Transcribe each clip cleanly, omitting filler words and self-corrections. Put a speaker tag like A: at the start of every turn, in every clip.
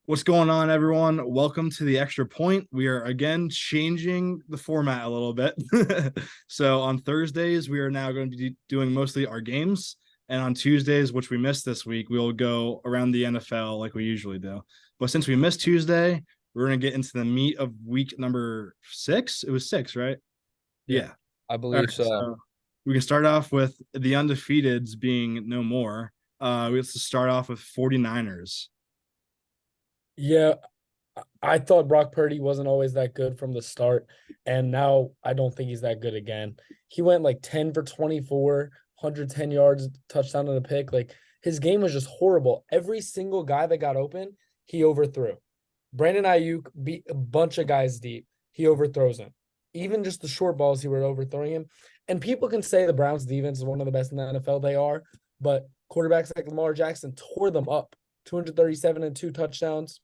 A: What's going on, everyone? Welcome to the Extra Point. We are again changing the format a little bit. So on Thursdays, we are now going to be doing mostly our games. And on Tuesdays, which we missed this week, we'll go around the NFL like we usually do. But since we missed Tuesday, we're going to get into the meat of week number six. It was six, right?
B: Yeah,
A: Yeah.
B: I
A: All
B: believe
A: right.
B: so.
A: So we can start off with the undefeateds being no more. We have to start off with 49ers.
B: Yeah, I thought Brock Purdy wasn't always that good from the start, and now I don't think he's that good again. He went like 10 for 24, 110 yards, touchdown and a pick. Like his game was just horrible. Every single guy that got open, he overthrew. Brandon Ayuk beat a bunch of guys deep. He overthrows him. Even just the short balls, he were overthrowing him. And people can say the Browns defense is one of the best in the NFL. They are, but quarterbacks like Lamar Jackson tore them up. 237 and two touchdowns,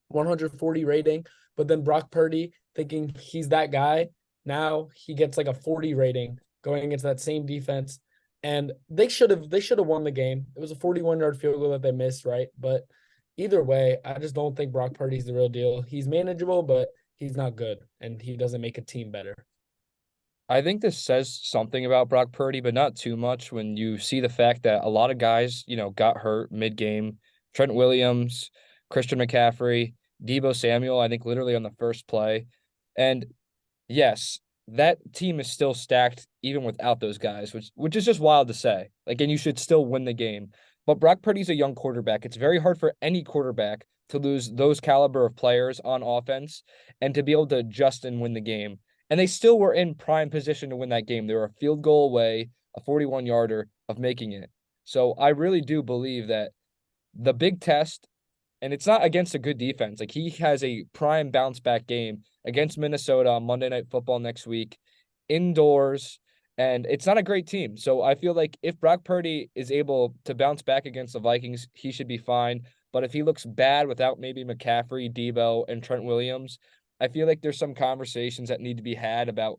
B: 140 rating. But then Brock Purdy, thinking he's that guy, now he gets like a 40 rating going against that same defense. And they should have won the game. It was a 41-yard field goal that they missed, right? But either way, I just don't think Brock Purdy's the real deal. He's manageable, but he's not good, and he doesn't make a team better.
C: I think this says something about Brock Purdy, but not too much when you see the fact that a lot of guys, got hurt mid-game. Trent Williams, Christian McCaffrey, Debo Samuel, I think literally on the first play. And yes, that team is still stacked even without those guys, which is just wild to say. Like, and you should still win the game. But Brock Purdy's a young quarterback. It's very hard for any quarterback to lose those caliber of players on offense and to be able to adjust and win the game. And they still were in prime position to win that game. They were a field goal away, a 41-yarder of making it. So I really do believe that the big test, and it's not against a good defense. Like he has a prime bounce back game against Minnesota on Monday Night Football next week, indoors, and it's not a great team. So I feel like if Brock Purdy is able to bounce back against the Vikings, he should be fine. But if he looks bad without maybe McCaffrey, Debo, and Trent Williams, I feel like there's some conversations that need to be had about,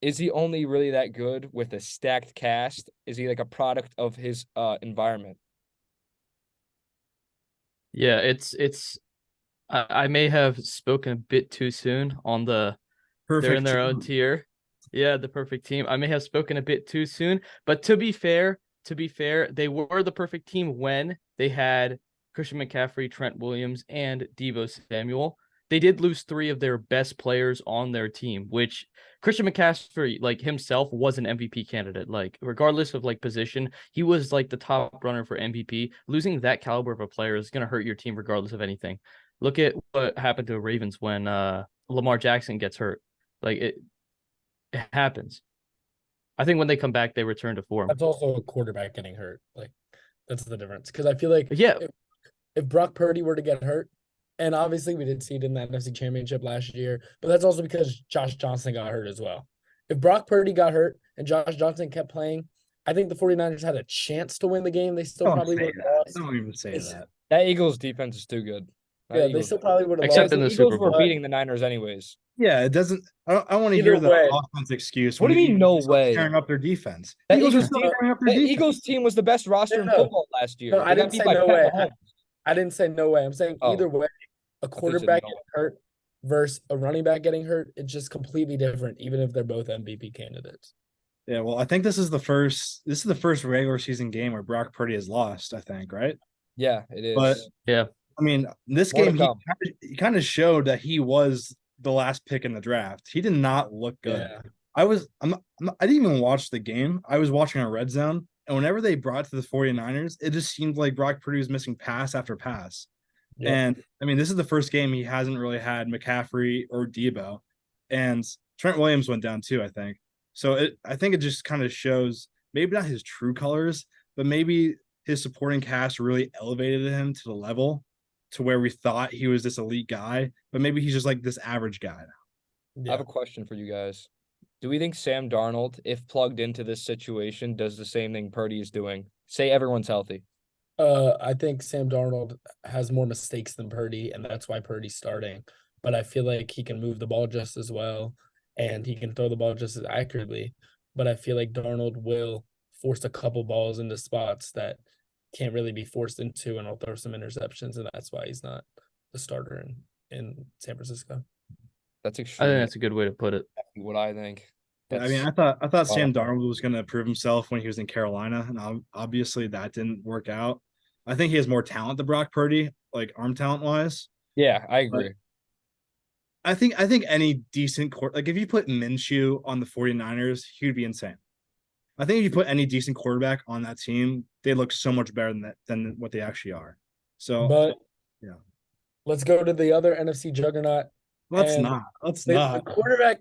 C: is he only really that good with a stacked cast? Is he like a product of his environment?
D: Yeah, it's I may have spoken a bit too soon on they're in
A: Perfect
D: their own
A: team.
D: tier. Yeah, the perfect team. I may have spoken a bit too soon, but to be fair, they were the perfect team when they had Christian McCaffrey, Trent Williams, and Debo Samuel. They did lose three of their best players on their team, which Christian McCaffrey, like himself, was an MVP candidate. Like, regardless of like position, he was like the top runner for MVP. Losing that caliber of a player is gonna hurt your team regardless of anything. Look at what happened to the Ravens when Lamar Jackson gets hurt. Like it happens. I think when they come back, they return to form.
B: That's also a quarterback getting hurt. Like that's the difference. Because I feel like
D: Yeah,
B: if Brock Purdy were to get hurt, and obviously we did see it in that NFC Championship last year, but that's also because Josh Johnson got hurt as well. If Brock Purdy got hurt and Josh Johnson kept playing, I think the 49ers had a chance to win the game. They still
A: Don't
B: probably
A: say
B: would have
A: that.
B: lost.
A: Don't even say
B: It's,
A: that.
C: That Eagles defense is too good. That
B: yeah, they
C: Eagles
B: still probably would have
C: because
D: except
B: lost.
D: in
C: the
D: the
C: Eagles
D: Super
C: were
D: Bowl.
B: But
C: beating the Niners anyways.
A: Yeah, it doesn't. I want to
B: either
A: hear the
B: way,
A: offense excuse
C: What
A: when
C: do
A: the
C: you mean
A: Eagles
C: no
A: are still
C: way?
A: tearing up their defense. The
C: That
A: Eagles are
C: Eagles
A: still
C: team,
A: tearing up their
C: that Eagles
A: defense.
C: team was the best roster in
B: no,
C: football last
B: no,
C: year.
B: I
C: They got
B: didn't
C: beat
B: say
C: by
B: no
C: Pat
B: way.
C: Mahomes.
B: I didn't say no way. I'm saying
C: Oh,
B: either way, a
C: I thought you said
B: quarterback
C: no.
B: getting hurt versus a running back getting hurt, it's just completely different, even if they're both MVP candidates.
A: Yeah, well, I think this is the first. This is the first regular season game where Brock Purdy has lost. I think, right?
C: Yeah, it
A: But
C: is.
D: Yeah.
A: I mean, this
C: More to
A: game
C: come.
A: he kind of showed that he was the last pick in the draft. He did not look good.
B: Yeah.
A: I didn't even watch the game. I was watching a red zone, and whenever they brought to the 49ers, it just seemed like Brock Purdy was missing pass after pass.
B: Yep.
A: And I mean, this is the first game he hasn't really had McCaffrey or Debo, and Trent Williams went down too, I think. So I think it just kind of shows maybe not his true colors, but maybe his supporting cast really elevated him to the level to where we thought he was this elite guy, but maybe he's just like this average guy.
C: I have
B: Yeah.
C: a question for you guys. Do we think Sam Darnold, if plugged into this situation, does the same thing Purdy is doing? Say everyone's healthy.
B: I think Sam Darnold has more mistakes than Purdy, and that's why Purdy's starting. But I feel like he can move the ball just as well, and he can throw the ball just as accurately. But I feel like Darnold will force a couple balls into spots that can't really be forced into, and he'll throw some interceptions, and that's why he's not the starter in San Francisco.
C: That's
D: I think
C: extremely
D: that's a good way to put it.
C: what I think.
A: Yeah, I mean,
C: That's
A: I thought
C: spot
A: Sam
C: on.
A: Darnold was going to prove himself when he was in Carolina, and obviously that didn't work out. I think he has more talent than Brock Purdy, like arm talent wise.
C: Yeah, I
A: But
C: agree.
A: I think any decent like if you put Minshew on the 49ers, he would be insane. I think if you put any decent quarterback on that team, they look so much better than what they actually are. So
B: But
A: yeah,
B: let's go to the other NFC juggernaut.
A: let's
B: And
A: not. Let's
B: the
A: not.
B: quarterback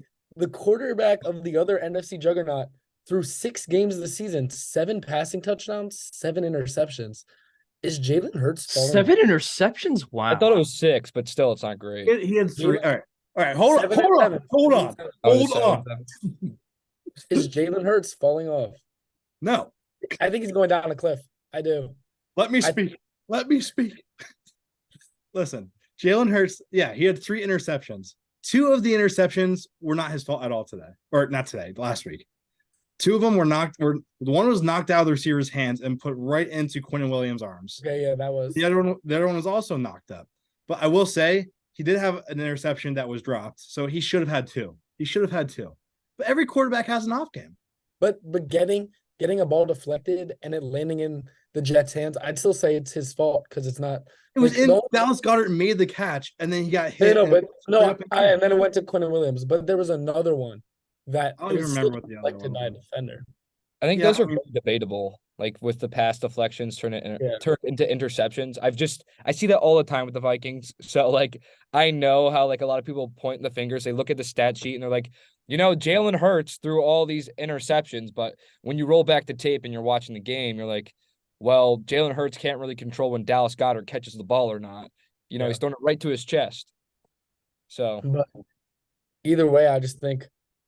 B: of the other NFC juggernaut through 6 games of the season, 7 passing touchdowns, 7 interceptions. Is Jalen Hurts falling?
D: 7 interceptions.
C: I thought it
D: Wow.
C: was 6, but still, it's not great.
A: He had 3.
B: Jalen-
A: All right. Hold on.
B: 7 and
A: Hold on.
B: 7.
A: Hold on.
C: Oh, it was
A: Hold on.
C: 7.
B: Is Jalen Hurts falling off?
A: No.
B: I think he's going down a cliff. I do.
A: Let me speak. Let me speak. Listen, Jalen Hurts, yeah, he had 3 interceptions. 2 of the interceptions were not his fault at all today. Or not today, last week. 2 of them the one was knocked out of the receiver's hands and put right into Quinn Williams' arms.
B: Okay, yeah, that was.
A: The other one was also knocked up. But I will say he did have an interception that was dropped. So he should have had 2. He should have had 2. But every quarterback has an off game.
B: But getting a ball deflected and it landing in the Jets' hands, I'd still say it's his fault because it's not.
A: It was
B: like,
A: in
B: no,
A: Dallas Goedert made the catch and then he got hit.
B: no, but no,
A: up and
B: and then it went to Quinn Williams. But there was another one that
A: I don't
B: it
A: even
B: was
A: remember
B: still
A: what the other
B: deflected
A: one
B: by a
A: was.
B: defender.
C: I think
A: Yeah,
C: those
A: I
C: are
A: mean-
C: very debatable. Like with the pass deflections turn
B: Yeah.
C: into interceptions. I see that all the time with the Vikings. So like I know how like a lot of people point the fingers, they look at the stat sheet and they're like, Jalen Hurts threw all these interceptions, but when you roll back the tape and you're watching the game, you're like, well, Jalen Hurts can't really control when Dallas Goedert catches the ball or not.
B: Yeah.
C: He's throwing it right to his chest. So
B: But either way, I just think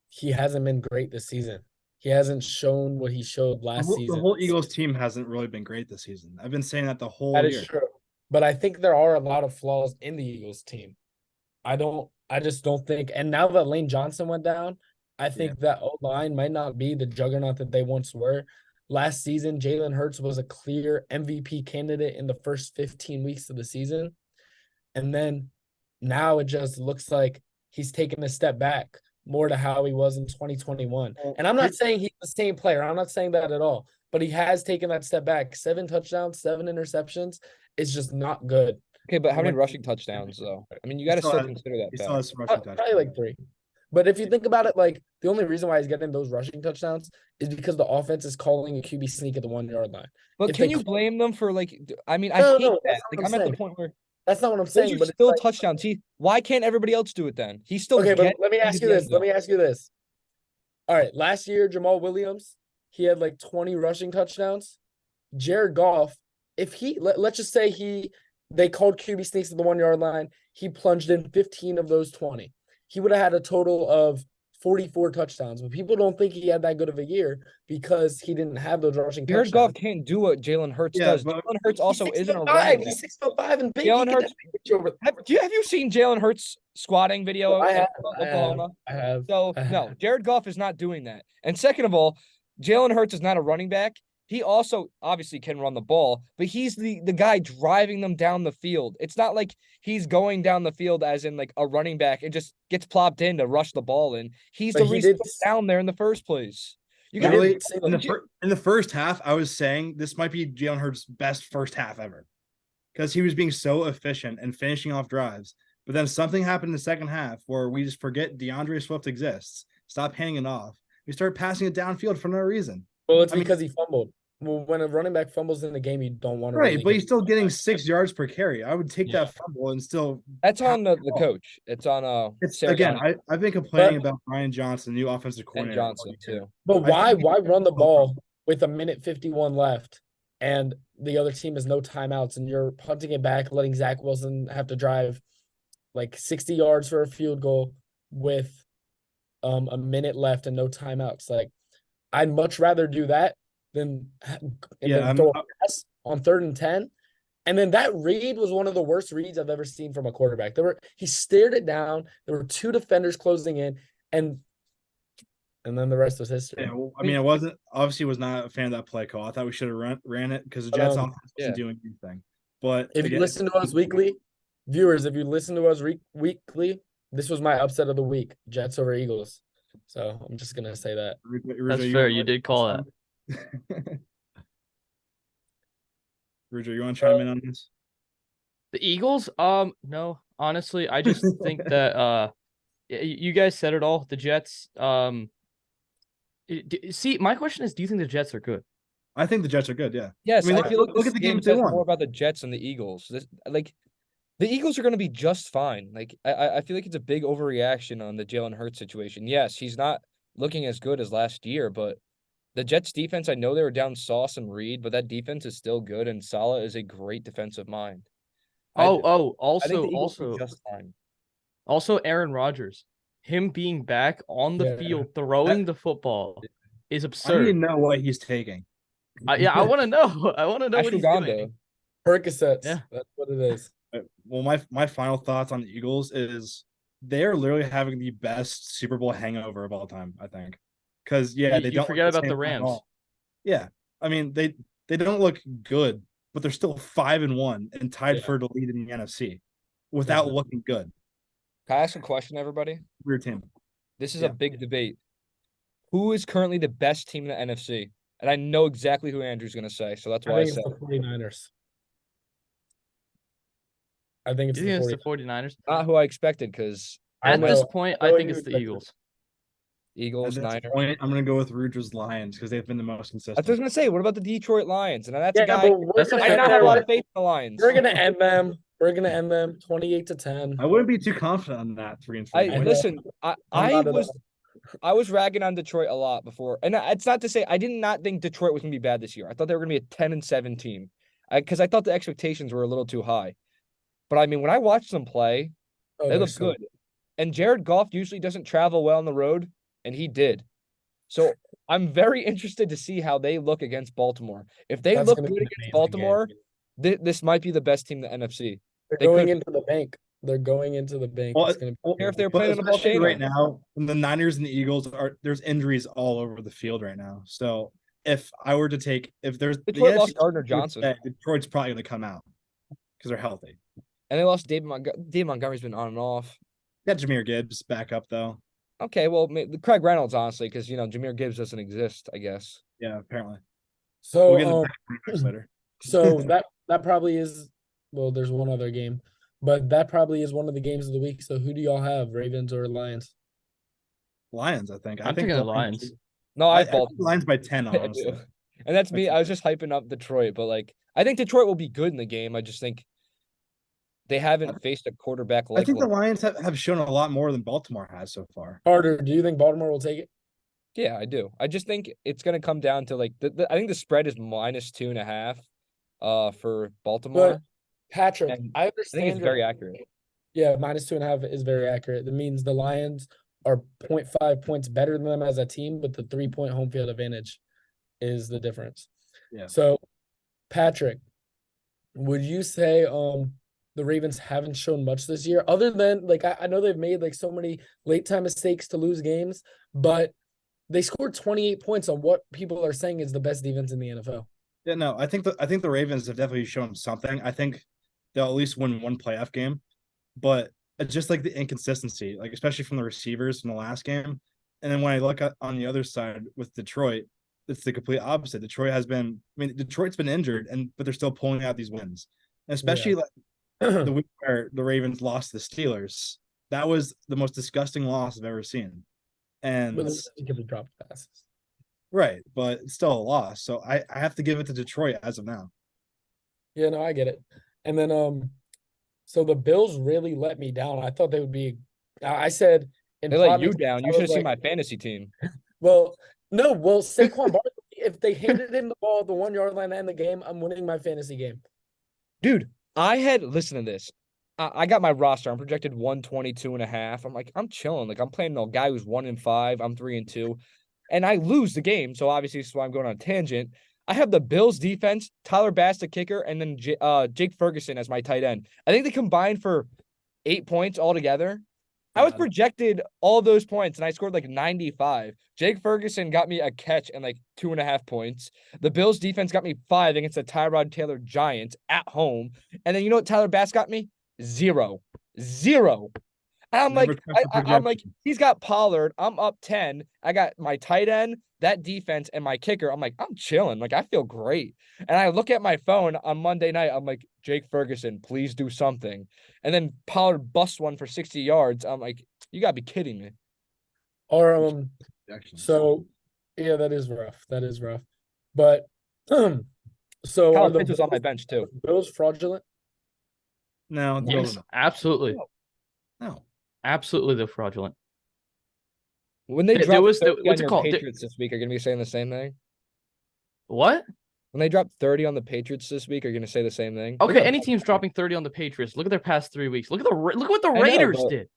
B: he hasn't been great this season. He hasn't shown what he showed last season.
A: The whole Eagles team hasn't really been great this season. I've been saying that the whole
B: That
A: year.
B: is true. But I think there are a lot of flaws in the Eagles team. I just don't think. And now that Lane Johnson went down, I think that O-line might not be the juggernaut that they once were. Last season, Jalen Hurts was a clear MVP candidate in the first 15 weeks of the season. And then now it just looks like he's taken a step back more to how he was in 2021. And I'm not saying he's the same player. I'm not saying that at all. But he has taken that step back. 7 touchdowns, 7 interceptions. It's just not good.
C: okay, but how many
B: When-
C: rushing touchdowns though? I mean, you got to
A: still
C: still
A: has-
C: consider that
A: He
C: fact.
A: still has some rushing touchdowns.
B: Probably like 3. But if you think about it, like the only reason why he's getting those rushing touchdowns is because the offense is calling a QB sneak at the 1-yard line.
C: But
B: if
C: can
B: they
C: you
B: call-
C: blame them for like? I mean, I
B: No,
C: hate
B: no,
C: that.
B: that's
C: Like,
B: what I'm
C: I'm at the
B: saying.
C: point where
B: That's not what I'm
C: those
B: saying.
C: are
B: But it's
C: still
B: like,
C: touchdowns. Why can't everybody else do it then? He's still
B: okay, but
C: getting
B: let me ask
C: into
B: you
C: the
B: this.
C: end
B: Let me
C: zone.
B: ask you this. All right, last year, Jamal Williams, he had like 20 rushing touchdowns. Jared Goff, if let's just say they called QB sneaks at the 1-yard line, he plunged in 15 of those 20. He would have had a total of 44 touchdowns, but people don't think he had that good of a year because he didn't have those rushing
C: Jared
B: touchdowns.
C: Goff can't do what Jalen Hurts
A: Yeah,
C: does.
A: but
C: Jalen Hurts also
B: He's
C: isn't a
B: 6'5".
C: running back.
B: He's 6'5" and big.
C: Jalen
B: He can
C: Hurts-
B: definitely get you over.
C: Have you seen Jalen Hurts squatting video
B: I
C: at
B: have,
C: Oklahoma?
B: I have.
C: So no, Jared Goff is not doing that. And second of all, Jalen Hurts is not a running back. He also obviously can run the ball, but he's the guy driving them down the field. It's not like he's going down the field as in like a running back and just gets plopped in to rush the ball in. He's
B: But
C: the
B: he
C: reason
B: did-
C: he's down there in the first place. You
B: He
C: got
A: Really,
B: didn't say that.
A: in the first half, I was saying this might be Jalen Hurts' best first half ever because he was being so efficient and finishing off drives. But then something happened in the second half where we just forget DeAndre Swift exists. Stop handing it off. We start passing it downfield for no reason.
B: Well, it's
A: I mean-
B: because he fumbled. Well, when a running back fumbles in the game, you don't want to.
A: Right,
B: really
A: but
B: give-
A: he's still getting 6 yards per carry. I would take
B: Yeah.
A: that fumble and still.
C: That's on the coach. It's on
A: It's
C: Sirianni
A: again. I've been complaining about Brian Johnson, new offensive
C: and
A: coordinator. all
C: Johnson
A: year.
C: too.
B: But
A: I
B: why
A: think-
B: run the ball with a minute 51 left and the other team has no timeouts and you're punting it back, letting Zach Wilson have to drive like 60 yards for a field goal with a minute left and no timeouts? Like, I'd much rather do that than throw a pass on 3rd and 10. And then that read was one of the worst reads I've ever seen from a quarterback. He stared it down. There were 2 defenders closing in, and then the rest was history.
A: Yeah, well, I mean, I was not a fan of that play call. I thought we should have ran it because the Jets offense wasn't doing anything. But
B: If you listen to us weekly, viewers, if you listen to us weekly, this was my upset of the week: Jets over Eagles. So I'm just gonna say that.
D: That's fair. You did call that.
A: Rujo, you want to chime in on this?
D: The Eagles? No, honestly, I just think that you guys said it all. The Jets. See, my question is, do you think the Jets are good?
A: I think the Jets are good. Yeah.
C: Yes,
A: I mean,
C: I feel like
A: look
C: this
A: at the
C: game
A: games they
C: says
A: won.
C: more about the Jets than the Eagles. The Eagles are going to be just fine. Like I feel like it's a big overreaction on the Jalen Hurts situation. Yes, he's not looking as good as last year, but the Jets defense, I know they were down Sauce and Reed, but that defense is still good, and Salah is a great defensive mind. I think the Eagles will be just fine.
D: Also, Aaron Rodgers, him being back on the field throwing the football is
A: I
D: absurd.
A: need to know what he's taking.
D: I want to know. I want to know what he's doing.
B: Percocets.
D: Yeah.
B: That's what it is.
A: Well, my final thoughts on the Eagles is they are literally having the best Super Bowl hangover of all time, I think. Because they
D: You
A: don't
D: forget
A: look
D: about the
A: same at
D: Rams.
A: all. Yeah, I mean they don't look good, but they're still 5-1 and tied for the lead in the NFC without looking good.
C: Can I ask a question, everybody?
A: Weird team.
C: This is a big debate. Who is currently the best team in the NFC? And I know exactly who Andrew's going to say, so that's why I
B: think
C: said
B: it's the 49ers. I think it's
D: You think it's the 49ers?
C: Not who I expected, because
D: at this point, I think it's the Eagles.
C: Eagles,
A: At this
C: Niners.
A: point, I'm going to go with Ruger's Lions because they've been the most consistent.
C: I was going to say, what about the Detroit Lions? And that's a guy.
B: I
C: do not have a lot of faith in the Lions.
B: We're gonna end them. We're gonna end them 28-10.
A: I wouldn't be too confident on that 3-3.
C: Listen, I was ragging on Detroit a lot before, and it's not to say I did not think Detroit was going to be bad this year. I thought they were going to be a 10-7 team, because I thought the expectations were a little too high. But I mean, when I watched them play, they look good. And Jared Goff usually doesn't travel well on the road, and he did. So I'm very interested to see how they look against Baltimore. If they look good against Baltimore, this might be the best team in the NFC.
B: They're going into the bank. They're going into the bank.
A: Well,
B: it's gonna be
A: if they're playing in the volcano right now, the Niners and the Eagles there's injuries all over the field right now. So if I were to take, if there's
C: Detroit lost Gardner Johnson,
A: Detroit's probably going to come out because they're healthy.
C: And they lost David Montgomery. David Montgomery's been on and off.
A: Got Jahmyr Gibbs back up though.
C: Okay, well, Craig Reynolds, honestly, because Jahmyr Gibbs doesn't exist, I guess.
A: Yeah, apparently.
B: So
A: we'll get later.
B: So that probably is. Well, there's one other game, but that probably is one of the games of the week. So who do y'all have, Ravens or Lions?
A: Lions, I think.
D: I'm thinking the Lions.
C: No, I
A: think Lions by 10, honestly.
C: And that's me. I was just hyping up Detroit, but I think Detroit will be good in the game. I just think they haven't faced a quarterback like.
A: I think the Lions have shown a lot more than Baltimore has so far.
B: Carter, do you think Baltimore will take it?
C: Yeah, I do. I just think it's going to come down to I think the spread is -2.5 for Baltimore.
B: But Patrick, I understand.
C: I think it's very accurate.
B: Yeah, -2.5 is very accurate. That means the Lions are 0.5 points better than them as a team, but the 3-point home field advantage is the difference.
A: Yeah.
B: So, Patrick, would you say the Ravens haven't shown much this year, other than I know they've made so many late time mistakes to lose games, but they scored 28 points on what people are saying is the best defense in the NFL.
A: Yeah, no, I think the Ravens have definitely shown something. I think they'll at least win one playoff game, but it's just the inconsistency, especially from the receivers in the last game. And then when I look at on the other side with Detroit, it's the complete opposite. Detroit's been injured, but they're still pulling out these wins, and especially the week where the Ravens lost to the Steelers. That was the most disgusting loss I've ever seen. And
B: because we dropped passes.
A: Right, but it's still a loss. So I have to give it to Detroit as of now.
B: Yeah, no, I get it. And then so the Bills really let me down. I thought they would be. I said
C: they let you down. You should have seen my fantasy team.
B: Well, no. Well, Saquon Barkley, if they handed him the ball at the 1 yard line to end the game, I'm winning my fantasy game.
C: Dude, listen to this. I got my roster. I'm projected 122.5. I'm I'm chilling. I'm playing a guy who's 1-5. I'm 3-2. And I lose the game. So obviously this is why I'm going on a tangent. I have the Bills defense, Tyler Bass the kicker, and then Jake Ferguson as my tight end. I think they combined for 8 points altogether. I was projected all those points, and I scored 95. Jake Ferguson got me a catch and 2.5 points. The Bills defense got me 5 against the Tyrod Taylor Giants at home. And then you know what Tyler Bass got me? zero. And I'm
A: Never
C: like,
A: check the
C: I'm like,
A: projection.
C: he's got Pollard. I'm up 10. I got my tight end, that defense, and my kicker. I'm like, I'm chilling. Like, I feel great. And I look at my phone on Monday night. I'm like, Jake Ferguson, please do something. And then Pollard busts one for 60 yards. I'm like, you gotta be kidding me.
B: Or
A: Projections.
B: so yeah, that is rough. That is rough. But so
C: Kyle
B: are the
C: Pitts was on my bench too.
B: Bills fraudulent?
A: No, the Bills
D: Yes,
A: are not.
D: absolutely.
A: No.
D: Absolutely, they're fraudulent.
C: When they
D: There
C: drop
D: was
C: 30
D: what's
C: on
D: it
C: your
D: called?
C: Patriots this week, are you gonna be saying the same thing?
D: What?
C: When they drop 30 on the Patriots this week, are you gonna say the same thing?
D: Okay, any team's dropping 30 on the Patriots. Look at their past 3 weeks. Look what the
C: I know,
D: Raiders
C: but
D: did.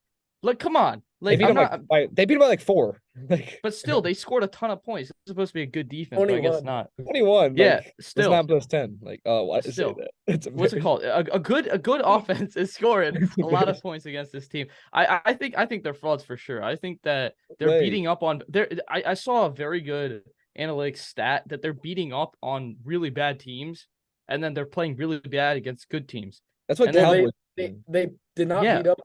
D: Look, come on.
C: they
D: Like
C: beat
D: I'm
C: them
D: not,
C: they beat them by like 4. Like
D: but still, they scored a ton of points. It's supposed to be a good defense, but I guess
B: 21.
D: not.
C: 21.
D: Yeah,
C: Like it's
D: still,
C: not plus 10. Like, oh, why did I say
D: still.
C: that? It's
D: What's it called? A good offense is scoring
C: It's
D: a lot of
C: embarrassing.
D: points against this team. I think they're frauds for sure. I think that they're
C: Wait.
D: beating up on there. I saw a very good analytics stat that they're beating up on really bad teams, and then they're playing really bad against good teams.
C: That's what
D: And then
C: Cowboys
B: They did not
D: Yeah.
B: beat up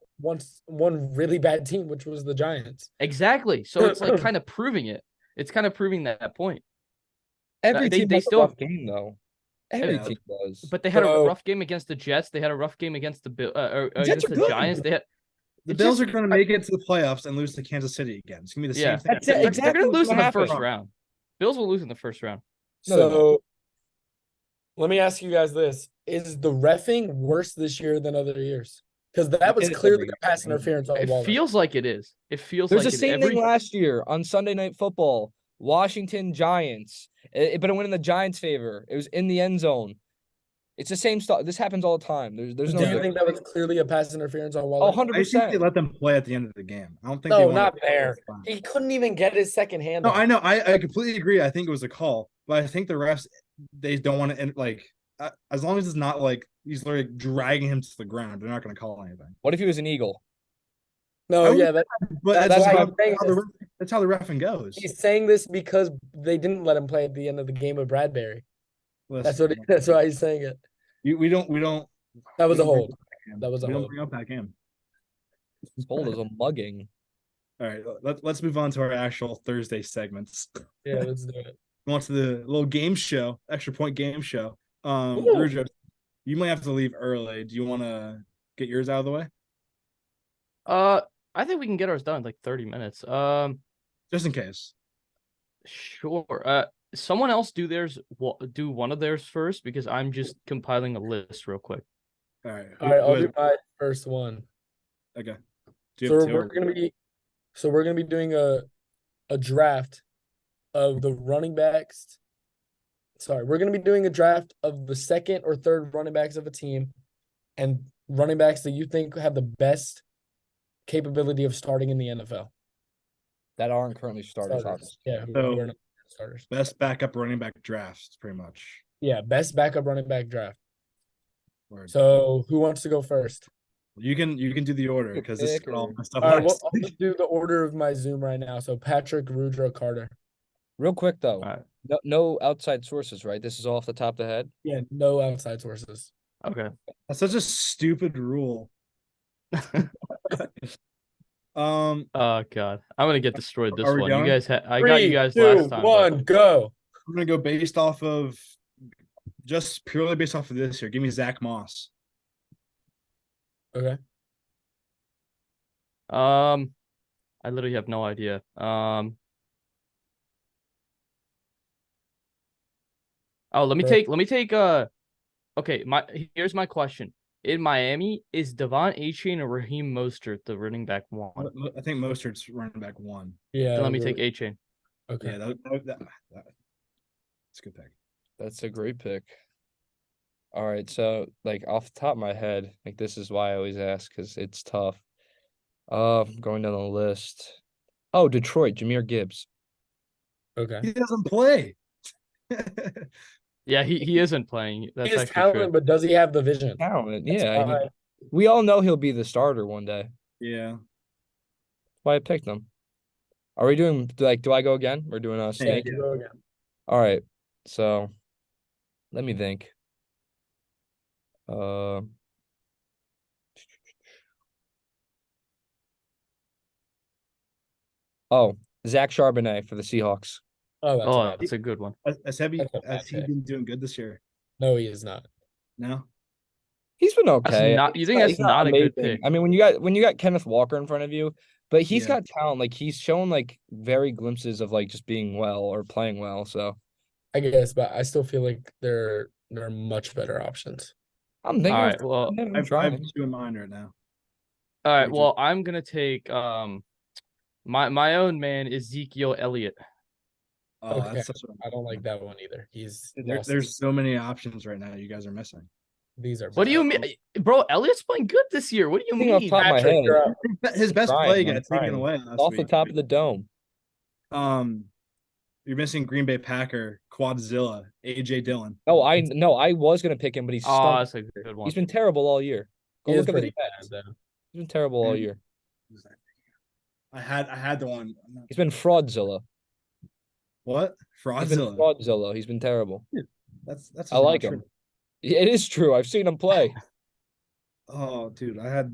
B: one really bad team, which was the Giants.
D: Exactly. So it's like kind of proving it. It's kind of proving that point.
C: Every
D: They
C: team has
D: still
C: a rough game though. Every
A: Yeah.
C: team does.
D: But they had a
B: So-
D: rough game against the Jets. They had a rough game against the
C: Jets
D: against
C: are
D: the
C: good.
D: Giants. They had
A: The
D: It's
A: Bills
D: just-
A: are going to make it to the playoffs and lose to Kansas City again. It's going to be the
D: Yeah.
A: same thing.
C: That's it,
D: they're
C: exactly
D: going to lose
C: what's
D: in the
C: gonna
D: first
C: happen.
D: round. Bills will lose in the first round.
C: No, they won't.
B: So let me ask you guys this. Is the reffing worse this year than other years? Because that was
C: It is
B: clearly
C: every
B: a pass
C: year.
B: interference on
D: It
B: Waller.
D: feels like it is. It feels
C: There's
D: like
C: the
D: it
C: same
D: every
C: thing last year on Sunday Night Football. Washington Giants. But it went in the Giants' favor. It was in the end zone. It's the same stuff. This happens all the time. There's
B: Do
C: no
B: you
C: difference.
B: think that was clearly a pass interference on
C: Oh,
B: Waller?
C: 100%.
A: I think they let them play at the end of the game. I don't think they
B: No,
A: wanted
B: not
A: to-
B: there. He couldn't even get his second hand.
A: No,
B: off.
A: I know. I completely agree. I think it was a call, but I think the refs they don't want to like as long as it's not like he's literally dragging him to the ground, they're not going to call anything.
C: What if he was an Eagle?
B: No,
A: I would-
B: yeah,
A: But
B: That's why
A: how,
B: I'm saying this.
A: that's how the refing goes.
B: he's saying this because they didn't let him play at the end of the game with Bradbury.
A: Listen,
B: That's why he's saying it.
A: we don't
B: That was
A: we
B: a
A: don't bring
B: hold.
A: up that game.
B: That was a
A: we don't
B: hold.
A: bring up that game.
C: His hold is a mugging.
A: All right, let's move on to our actual Thursday segments.
B: Yeah, let's do it.
A: On to the little game show, extra point game show.
B: Ooh.
A: Rujo, you might have to leave early. Do you want to get yours out of the way?
D: I think we can get ours done in like 30 minutes.
A: Just in case.
D: Sure. Someone else do theirs. Do one of theirs first because I'm just compiling a list real quick.
A: All right.
B: All right, I'll
A: has-
B: do my first one.
A: Okay. Do you
B: So
A: have two?
B: we're gonna be doing a draft of the running backs. Sorry, we're gonna be doing a draft of the second or third running backs of a team, and running backs that you think have the best capability of starting in the NFL.
C: That aren't currently starters.
B: Starters. Yeah, who
A: So-
B: are not starters.
A: Best backup running back drafts, pretty much.
B: Yeah, best backup running back draft.
A: Word.
B: So who wants to go first?
A: You can do the order because this is
C: Pick
A: all
C: or-
A: my stuff.
B: All right,
A: last
B: I'll
A: week.
B: just do the order of my Zoom right now. So Patrick, Rudra, Carter.
C: Real quick though,
D: All right.
C: no outside sources, right? This is all off the top of the head.
B: Yeah, no outside sources.
D: Okay.
A: That's such a stupid rule. Um,
D: Oh God, I'm gonna get destroyed this
A: Are we
D: one. You
A: going?
D: guys I got you guys
B: 3, 2,
D: last time.
B: 1, go.
A: I'm gonna go based off of just purely based off of this here. Give me Zach Moss.
B: Okay.
D: I literally have no idea. Oh, let me take okay, here's my question. In Miami, is Devon Achane or Raheem Mostert the running back one?
A: I think Mostert's running back one.
B: Yeah.
D: Then let me
B: we're-
D: take Achane.
B: Okay.
A: Yeah, that's a good pick.
C: That's a great pick. All right, so like off the top of my head, like this is why I always ask because it's tough. Going down the list. Oh, Detroit, Jahmyr Gibbs.
B: Okay.
A: He doesn't play.
D: Yeah, he isn't playing. That's
B: He is
D: actually
B: talented,
D: true.
B: but does he have the vision?
C: Talent,
B: That's
C: yeah.
B: why-
C: We all know he'll be the starter one day.
A: Yeah.
C: That's why I picked him. Are we doing like? Do I go again? We're doing a
B: Yeah,
C: snake.
B: you go again.
C: All right. So, let me think. Oh, Zach Charbonnet for the Seahawks.
B: Oh, that's a
D: Oh,
B: bad.
D: that's a good one.
A: Has he
B: That's a bad
A: has he
B: pick.
A: been doing good this year?
B: No, he is not.
A: No.
C: He's been
D: That's
C: okay.
D: not. You think
C: He's
D: that's not a good
C: amazing.
D: pick?
C: I mean, when you got Kenneth Walker in front of you, but he's
A: Yeah.
C: got talent. Like he's shown like very glimpses of like just being well or playing well. So
B: I guess, but I still feel like there are much better options.
C: I'm
D: All
C: thinking of
D: right. Well,
C: I'm
A: I have
C: trying.
A: two in mind right now.
D: all right.
A: Would you-
D: Well, I'm gonna take my own man Ezekiel Elliott.
A: Oh,
B: Okay,
A: that's such
B: I don't like that one either. He's
A: a.
B: lost.
A: There's so many options right now. You guys are missing.
B: These are
D: What do
B: bad.
D: you mean, bro? Elliott's playing good this year. What do you
C: Thinking off the
D: mean?
C: top of my
B: Patrick,
C: head,
B: you're up.
A: His best
C: trying,
A: play
C: I'm
A: got taken
C: trying.
A: away last
C: Off the
A: week.
C: top of the dome.
A: You're missing Green Bay Packer, Quadzilla, AJ Dillon.
C: Oh, I was gonna pick him, but he's
D: Oh,
C: stunk.
D: that's a good one.
C: He's been terrible all year. Go
B: He is
C: look at the
B: pretty
C: stats.
B: bad though.
C: He's been terrible all year.
A: I had the one.
C: He's been fraudzilla.
A: What?
C: He's been
A: Fraudzilla.
C: fraudzilla. He's been terrible.
A: That's
C: I
A: just
C: like
A: not
C: him.
A: true.
C: It is true. I've seen him play.
A: Oh, dude, I had.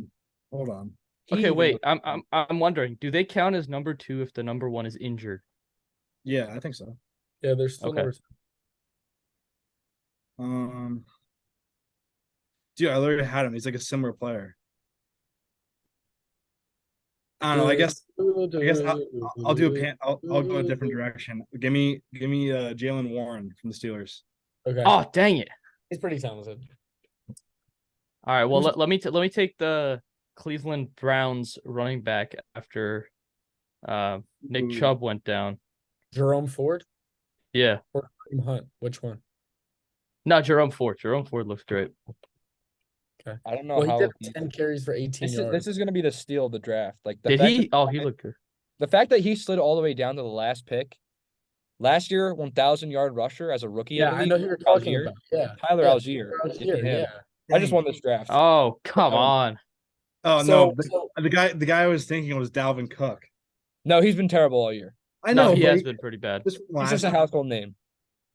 A: Hold on.
D: Okay, wait. I'm wondering, do they count as number 2 if the number 1 is injured?
A: Yeah, I think so.
B: Yeah, there's still
D: Okay.
B: numbers.
A: Dude, I literally had him. He's like a similar player. I don't know. I guess I'll do a pan. I'll go a different direction. Give me Jalen Warren from the Steelers.
B: Okay.
D: Oh, dang it.
B: He's pretty talented.
D: All right. Well,
B: Who's-
D: let me take the Cleveland Browns running back after Nick
A: Ooh.
D: Chubb went down.
B: Jerome Ford
D: Yeah.
B: or Kareem Hunt? Which one?
D: No, Jerome Ford. Jerome Ford looks great.
C: I don't know
B: Well, he
C: how
B: did 10 carries for 18 yards.
C: this is gonna be the steal of the draft. Like the
D: Did
C: fact
D: he?
C: that-
D: Oh, he looked good.
C: the fact that he slid all the way down to the last pick. Last year, 1,000-yard rusher as a rookie.
B: Yeah, I know who you're talking
C: Algier.
B: about. Yeah.
C: Tyler
B: Yeah,
C: Algier.
B: Tyler
C: Give me
B: Algier,
C: him.
B: yeah.
C: I just won this draft.
D: Oh, come
A: Oh.
D: on.
A: Oh
B: So-
A: no, the guy I was thinking was Dalvin Cook.
C: No, he's been terrible all year.
A: I
D: No,
A: know
D: he
A: but
D: has been pretty bad.
A: just
C: He's just a household name.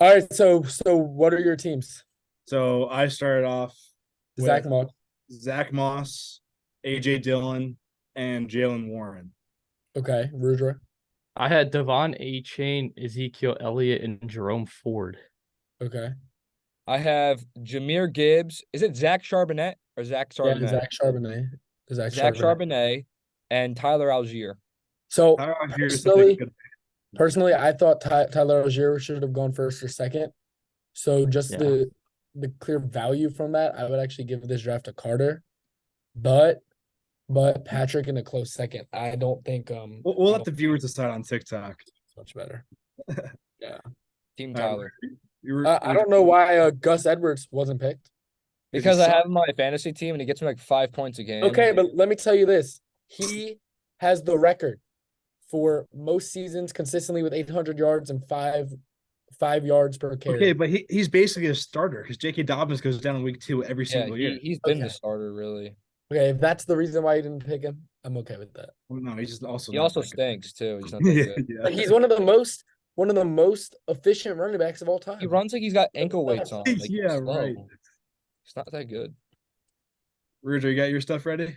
B: All right, so what are your teams?
A: So I started off with
B: Zach Moss.
A: Zach Moss, AJ Dillon, and Jalen Warren.
B: Okay, Rudra.
D: I had Devon A-Chain, Ezekiel Elliott, and Jerome Ford.
B: Okay.
C: I have Jameer Gibbs. Is it Zach Charbonnet or Zach
B: Yeah,
C: Charbonnet?
B: Zach Charbonnet.
C: Zach
B: Charbonnet.
C: Charbonnet and Tyler Algier.
B: So
A: Tyler Algier is
B: personally,
A: such a good-
B: personally, I thought Tyler Algier should have gone first or second. So just
D: Yeah.
B: the clear value from that, I would actually give this draft to Carter. But Patrick in a close second. I don't think
A: We'll let the viewers decide on TikTok.
B: it's much better.
C: Team
A: All
C: Tyler.
A: right. You were-
B: I don't know why Gus Edwards wasn't picked.
C: Because I
A: suck.
C: have him on my fantasy team and he gets me like 5 points a game.
B: Okay, but let me tell you this. He has the record for most seasons consistently with 800 yards and five yards per carry.
A: Okay, but he's basically a starter because J.K. Dobbins goes down in week 2 every
C: Yeah,
A: single year.
C: he's been the
B: Okay.
C: starter really.
B: Okay, if that's the reason why you didn't pick him, I'm okay with that.
A: Well, no, he's just also
C: He
A: not
C: also
A: that good.
C: stinks too. He's not that
A: Yeah,
C: good.
A: yeah.
B: Like he's one of the most efficient running backs of all time.
C: He runs like he's got ankle weights on. Like, he's
A: Yeah,
C: slow.
A: right.
C: He's not that good.
A: Ruger, you got your stuff ready?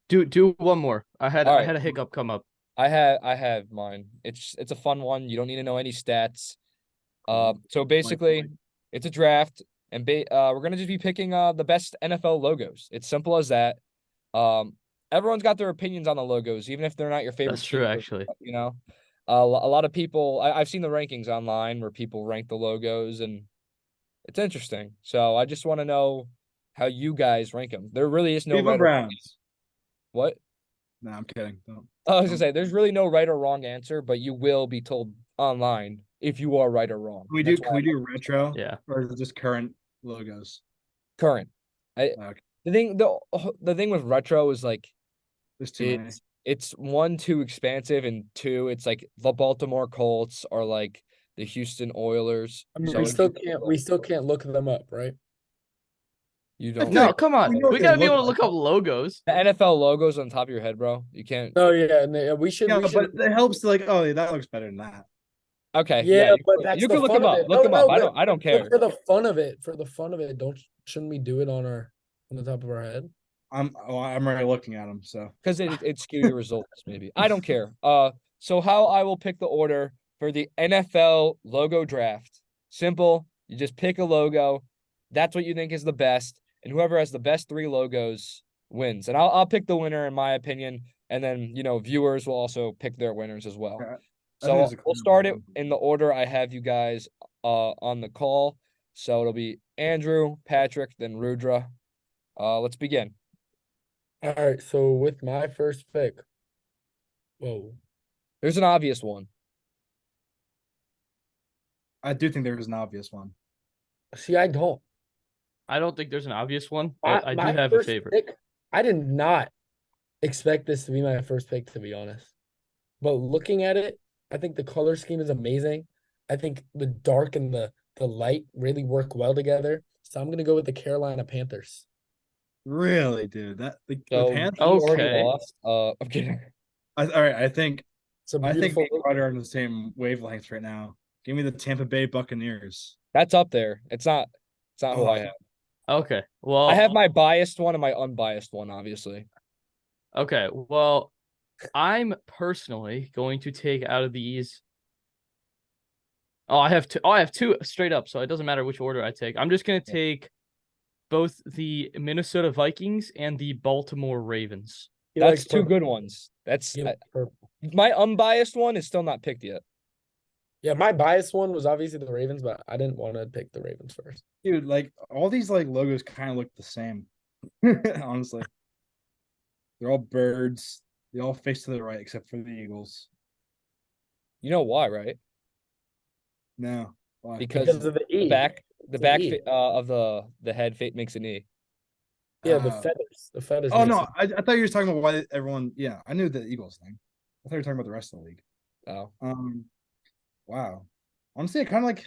D: Do one more. I had
C: All right.
D: a hiccup come up.
C: I have mine. It's a fun one. You don't need to know any stats. So basically, it's a draft, and we're gonna just be picking the best NFL logos. It's simple as that. Everyone's got their opinions on the logos, even if they're not your favorite.
D: That's true,
C: team,
D: actually.
C: You know, a lot of people. I've seen the rankings online where people rank the logos, and it's interesting. So I just want to know how you guys rank them. There really is no
A: Cleveland
C: right or wrong.
A: Browns.
C: What?
A: No, I'm kidding. Don't.
C: I was gonna say there's really no right or wrong answer, but you will be told online if you are right or wrong.
A: Can we
C: That's
A: do
C: why
A: can we do retro?
D: Yeah.
A: Or is it just current logos?
C: current?
A: Okay.
C: The thing with retro is like
A: There's too many.
C: it's one, too expansive, and two, it's like the Baltimore Colts are like the Houston Oilers.
B: I mean,
C: So
B: we
C: it's
B: still
C: just-
B: can't look them up, right?
C: You don't.
D: No, come on.
A: we know
D: We
A: what
D: gotta
A: they
D: be able to
A: look
D: look up logos.
C: The NFL logos on top of your head, bro. You can't.
B: Oh yeah, and we should.
A: Yeah,
B: we should
A: but it helps to like, oh, that looks better than that.
C: Okay.
B: yeah,
C: you,
B: but that's
C: you
B: the
C: can look
B: fun
C: them
B: of
C: up.
B: it.
C: Look
B: No,
C: them up.
B: no,
C: I don't
B: but
C: care.
B: for the fun of it, don't shouldn't we do it on the top of our head?
A: I'm already looking at them. So
C: Because it skew your results, maybe. I don't care. So how I will pick the order for the NFL logo draft. Simple. You just pick a logo. That's what you think is the best. And whoever has the best 3 logos wins. And I'll pick the winner in my opinion. And then, viewers will also pick their winners as well.
A: I think
C: So
A: it's a
C: we'll
A: clear
C: start it
A: one.
C: in the order I have you guys on the call. So it'll be Andrew, Patrick, then Rudra. Let's begin.
B: All right, so with my first pick, whoa,
C: There's an obvious one.
A: I do think there is an obvious one.
B: see, I don't.
D: I don't think there's an obvious one,
B: My,
D: but I do
B: my
D: have a
B: first
D: favorite.
B: pick, I did not expect this to be my first pick, to be honest. But looking at it, I think the color scheme is amazing. I think the dark and the light really work well together. So I'm gonna go with the Carolina Panthers.
A: Really, dude. That the
C: So
A: Panthers.
C: he already
D: Okay.
C: lost. I'm kidding.
A: All right. I think
B: It's a
A: me
B: beautiful.
A: and Carter are on the same wavelengths right now. Give me the Tampa Bay Buccaneers.
C: That's up there. It's not who I have.
D: Okay. Well,
C: I have my biased one and my unbiased one, obviously.
D: okay. Well, I'm personally going to take out of these. Oh, I have two. Oh, I have two straight up, so it doesn't matter which order I take. I'm just gonna take both the Minnesota Vikings and the Baltimore Ravens.
B: He
C: That's
B: likes
C: two
B: purple.
C: good ones. That's
B: He likes purple.
C: my unbiased one is still not picked yet.
B: Yeah, my bias one was obviously the Ravens, but I didn't want to pick the Ravens first.
A: Dude, like all these like logos kind of look the same. Honestly. They're all birds. They all face to the right except for the Eagles.
C: You know why, right?
A: No. Why?
C: Because
B: Because of the E.
C: the
B: It's an
C: back
B: E.
C: of the head makes an E.
B: Yeah, the
A: Uh,
B: feathers. The feathers.
A: Oh
B: makes
A: no,
B: it-
A: I thought you were talking about why everyone. Yeah, I knew the Eagles thing. I thought you were talking about the rest of the league.
C: Oh.
A: Wow. Honestly, I kind of like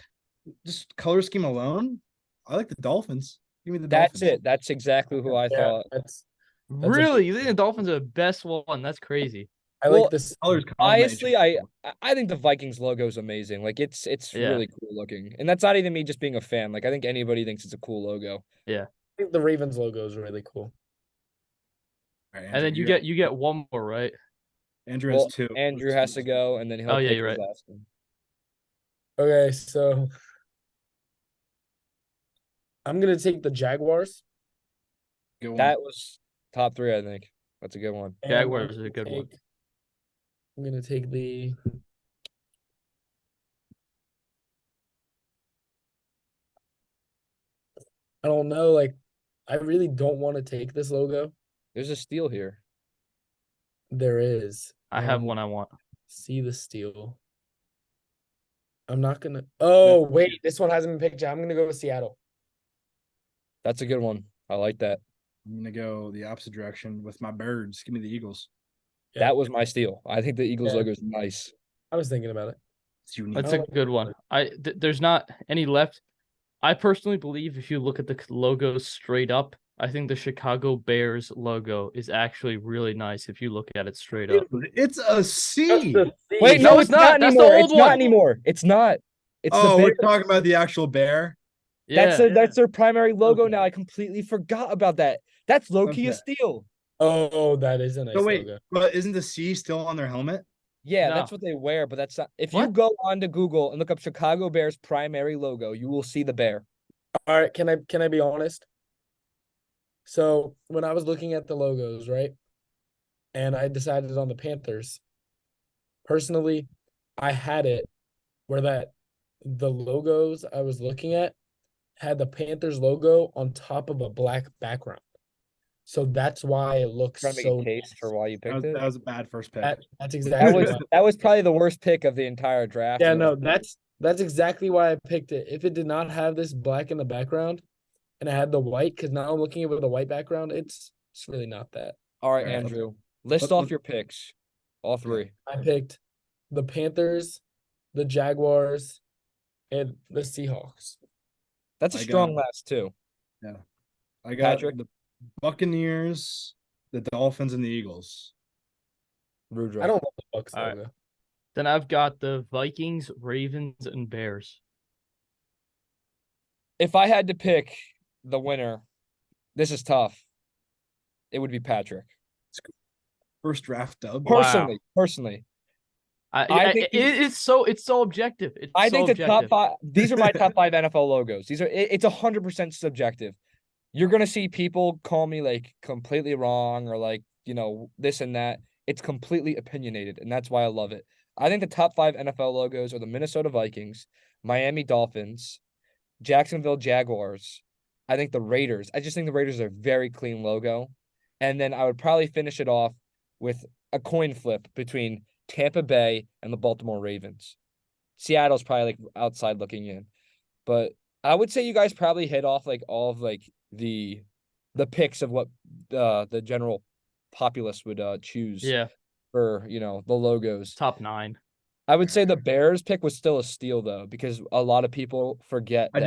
A: just color scheme alone. I like the Dolphins. Give me the
C: That's
A: Dolphins.
C: it. That's exactly who I
B: Yeah,
C: thought.
B: that's a
D: Really? You
B: big-
D: think the Dolphins are the best one? That's crazy.
B: I
C: Well,
B: like this.
A: Colors complement each
C: Honestly,
A: other.
C: I think the Vikings logo is amazing. Like it's
D: Yeah.
C: really cool looking. And that's not even me just being a fan. Like I think anybody thinks it's a cool logo.
D: Yeah.
B: I think the Ravens logo is really cool.
A: All right,
D: And then
A: Andrew,
D: you get one more, right?
A: Andrew has
C: Well,
A: two.
C: Andrew has to go, and then he'll
D: Oh, yeah,
C: pick
D: you're
C: his
D: right.
C: last one.
B: Okay, so I'm gonna take the Jaguars.
A: Good one.
C: That was top 3, I think. That's a good one.
B: and
D: Jaguars
B: I'm
D: is a
B: gonna
D: good one.
B: I'm gonna take the. I don't know, like, I really don't want to take this logo.
C: There's a steal here.
B: There is.
D: I have one I want.
B: See the steal. I'm not gonna. Oh wait, this one hasn't been picked yet. I'm gonna go with Seattle.
C: That's a good one. I like that.
A: I'm gonna go the opposite direction with my birds. Give me the Eagles.
B: Yeah.
C: That was my steal. I think the Eagles
B: Yeah.
C: logo is nice.
B: I was thinking about it.
A: It's unique.
D: That's
B: Oh.
D: a good one. There's not any left. I personally believe if you look at the logos straight up, I think the Chicago Bears logo is actually really nice if you look at it straight up.
A: Dude, it's a C.
B: Just the C.
C: Wait,
D: No,
C: no,
D: it's
C: it's
D: not.
C: not
D: That's the
C: anymore.
D: old
C: It's not
D: one.
C: anymore. It's not. It's
A: Oh,
C: the
A: we're
C: Bears.
A: talking about the actual bear.
D: Yeah.
C: That's their primary logo
A: Okay.
C: now. I completely forgot about that. That's low-key a
A: Okay.
C: steal.
B: Oh, that is a nice
A: No, wait,
B: logo.
A: but isn't the C still on their helmet?
C: Yeah,
D: No.
C: that's what they wear, but that's not. If you
D: What?
C: go onto Google and look up Chicago Bears primary logo, you will see the bear.
B: All right, can I be honest? So when I was looking at the logos, right, and I decided on the Panthers, personally, I had it where that the logos I was looking at had the Panthers logo on top of a black background. So that's why it looks
C: Trying to make
B: so
C: a case for why you
A: That
C: picked
A: was,
C: it.
A: that was a bad first pick.
B: that's
C: That
B: exactly
C: was
B: why.
C: that was probably the worst pick of the entire draft.
B: Yeah,
C: and it
B: no,
C: was-
B: that's exactly why I picked it. If it did not have this black in the background and I had the white, because now I'm looking at it with a white background, it's really not that.
C: All right,
A: All right,
C: Andrew. List
A: let-
C: off
A: let-
C: your picks. All 3.
B: I picked the Panthers, the Jaguars, and the Seahawks.
C: That's a
A: I
C: strong
A: got-
C: last 2.
A: I got
C: Patrick?
A: the Buccaneers, the Dolphins, and the Eagles.
C: Rudra.
B: I don't love the Bucks
D: All right.
B: logo.
D: Then I've got the Vikings, Ravens, and Bears.
C: If I had to pick the winner, this is tough. it would be Patrick.
A: First draft dub.
D: Wow.
C: Personally,
D: I
C: think
D: it's so objective. It's
C: I
D: so
C: think the top
D: objective.
C: 5. These are my top 5 NFL logos. It's 100% subjective. You're gonna see people call me like completely wrong or like this and that. It's completely opinionated, and that's why I love it. I think the top 5 NFL logos are the Minnesota Vikings, Miami Dolphins, Jacksonville Jaguars. I think the Raiders. I just think the Raiders are a very clean logo. And then I would probably finish it off with a coin flip between Tampa Bay and the Baltimore Ravens. Seattle's probably like outside looking in. But I would say you guys probably hit off like all of like the picks of what the general populace would choose
D: Yeah,
C: for, the logos.
D: top 9.
C: I would say the Bears pick was still a steal though, because a lot of people forget
A: I
C: that.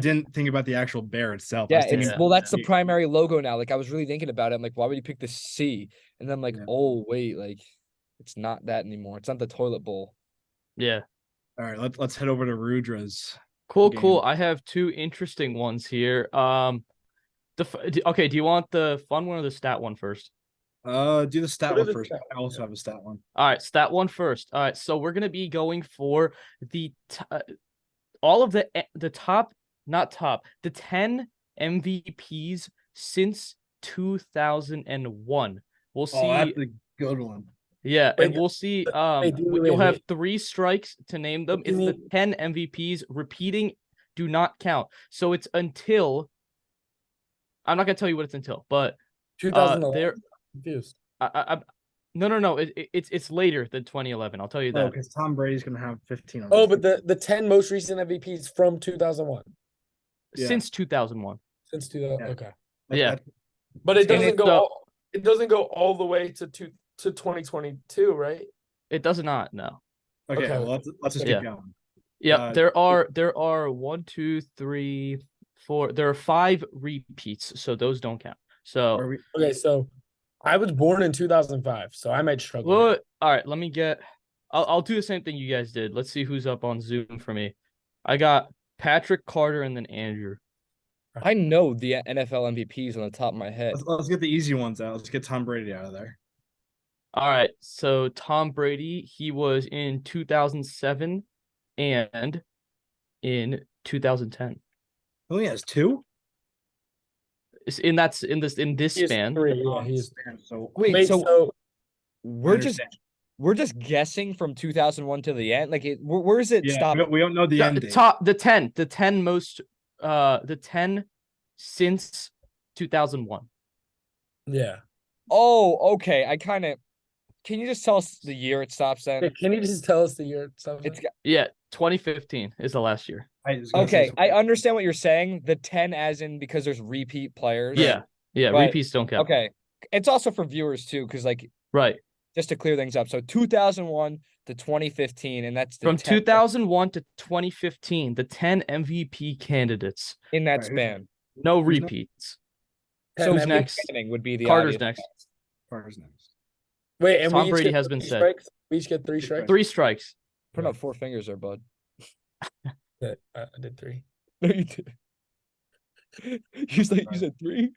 A: didn't think about the actual bear itself. I
C: Yeah,
A: was thinking
C: well, that's the
A: yeah.
C: primary logo now. Like I was really thinking about it. I'm like, why would you pick the C? And then I'm like,
A: Yeah.
C: oh wait, like it's not that anymore. It's not the toilet bowl.
D: Yeah.
A: All right, let's head over to Rudra's.
D: Cool,
A: game.
D: cool. I have 2 interesting ones here. Okay, do you want the fun one or the stat one first?
A: Do the stat
B: What
A: one
B: is the
A: first.
B: stat
A: I also have a stat one.
D: All right, stat one first. All right, so we're gonna be going for all of the top, not top, the 10 MVPs since 2001. We'll see.
A: Oh, that's a good one.
D: Yeah,
B: Wait,
D: and we'll see.
B: wait,
D: You'll have
B: wait.
D: 3 strikes to name them.
B: What do
D: It's
B: you
D: the
B: mean?
D: 10 MVPs. Repeating do not count. So it's until. I'm not gonna tell you what it's until, but
B: 2011.
D: there.
B: Confused.
D: No. It's later than 2011. I'll tell you
A: Oh,
D: that.
A: because Tom Brady's gonna have 15 on.
B: Oh,
A: this.
B: but the 10 most recent MVPs from 2001
A: Yeah.
D: Since 2001.
B: since 2000.
A: Yeah.
B: Okay,
D: Yeah.
B: but it
D: And
B: doesn't go.
D: so-
B: All, it doesn't go all the way to 2022, right?
D: It does not. No.
A: Okay,
B: Okay.
A: well, let's just
D: Yeah.
A: keep going.
D: Yeah, there are 1, 2, 3, 4. There are 5 repeats, so those don't count. So,
A: Are we?
B: Okay, so I was born in 2005, so I might struggle.
D: well,
B: here.
D: all right. Let me get. I'll do the same thing you guys did. Let's see who's up on Zoom for me. I got Patrick, Carter, and then Andrew.
C: I know the NFL MVPs on the top of my head.
A: Let's get the easy ones out. Let's get Tom Brady out of there.
D: All right. So Tom Brady, he was in 2007 and in 2010.
A: He only has 2.
D: In this
B: He is
D: span.
B: 3. Yeah, he's.
A: So
C: Wait, so
B: so
C: we're just guessing from 2001 to the end. Like, where is it
A: yeah,
C: stop?
A: we don't know the end date.
D: The 10 most the 10 since 2001.
B: yeah.
C: Oh, okay. Can you just tell us the year it stops then?
B: Hey, can you just tell us the year?
C: It's
D: Yeah, 2015 is the last year.
A: I was gonna say
C: okay.
A: something.
C: I understand what you're saying. The 10 as in because there's repeat players.
D: Yeah.
C: Right.
D: Repeats don't count.
C: Okay. It's also for viewers too, because like
D: Right.
C: just to clear things up. So 2001 to 2015, and that's the
D: From
C: 10
D: 2001 to 2015, the 10 MVP candidates.
C: in that
A: Right,
C: span.
D: No
A: Who's next?
D: repeats.
C: So
D: Who's
B: MVP.
D: next?
C: Manning would be the
D: Carter's
C: obvious
D: next.
A: Carter's next.
B: Wait, and
D: Tom
B: we each
D: Brady
B: get
D: has
B: 3
D: been said.
B: strikes? We each get 3 strikes.
D: 3 strikes.
C: Put up 4 fingers there, bud.
B: Yeah, I did 3.
C: No, you did. You said 3.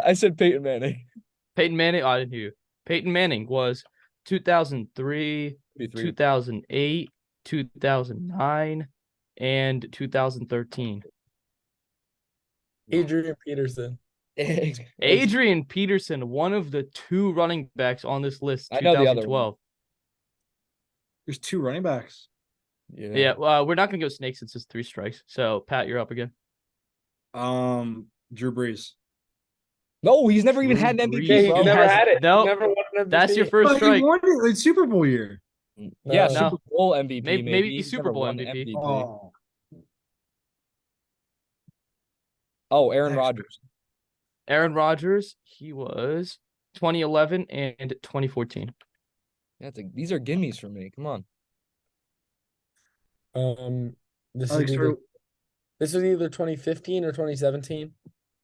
C: I said Peyton Manning.
D: Peyton Manning, I didn't hear you. Peyton Manning was 2003,
C: Be 3.
D: 2008, 2009, and 2013.
B: Adrian Peterson.
D: Adrian Peterson, one of the 2 running backs on this list,
C: I know the other
D: 2012.
A: There's 2 running backs.
D: Yeah, we're not gonna go snake since it's 3 strikes. So Pat, you're up again.
A: Drew Brees.
C: No, he's never even had an
D: Drew
C: MVP.
D: Brees.
B: Yeah, he
C: bro.
B: never
D: has-
B: had it.
D: no,
B: He never won an
D: That's
B: MVP.
D: your first
A: But
D: strike.
A: he won it in Super Bowl year.
C: Yeah,
B: No.
C: Super Bowl MVP.
D: Maybe
C: He's
D: Super
C: never
D: Bowl
C: won
D: MVP.
A: Oh,
C: Oh, Aaron
A: Actually-
C: Rodgers.
D: Aaron Rodgers, he was 2011 and 2014.
C: These are gimmies for me. Come on.
B: This
A: Alex,
B: is either, this was either 2015 or 2017.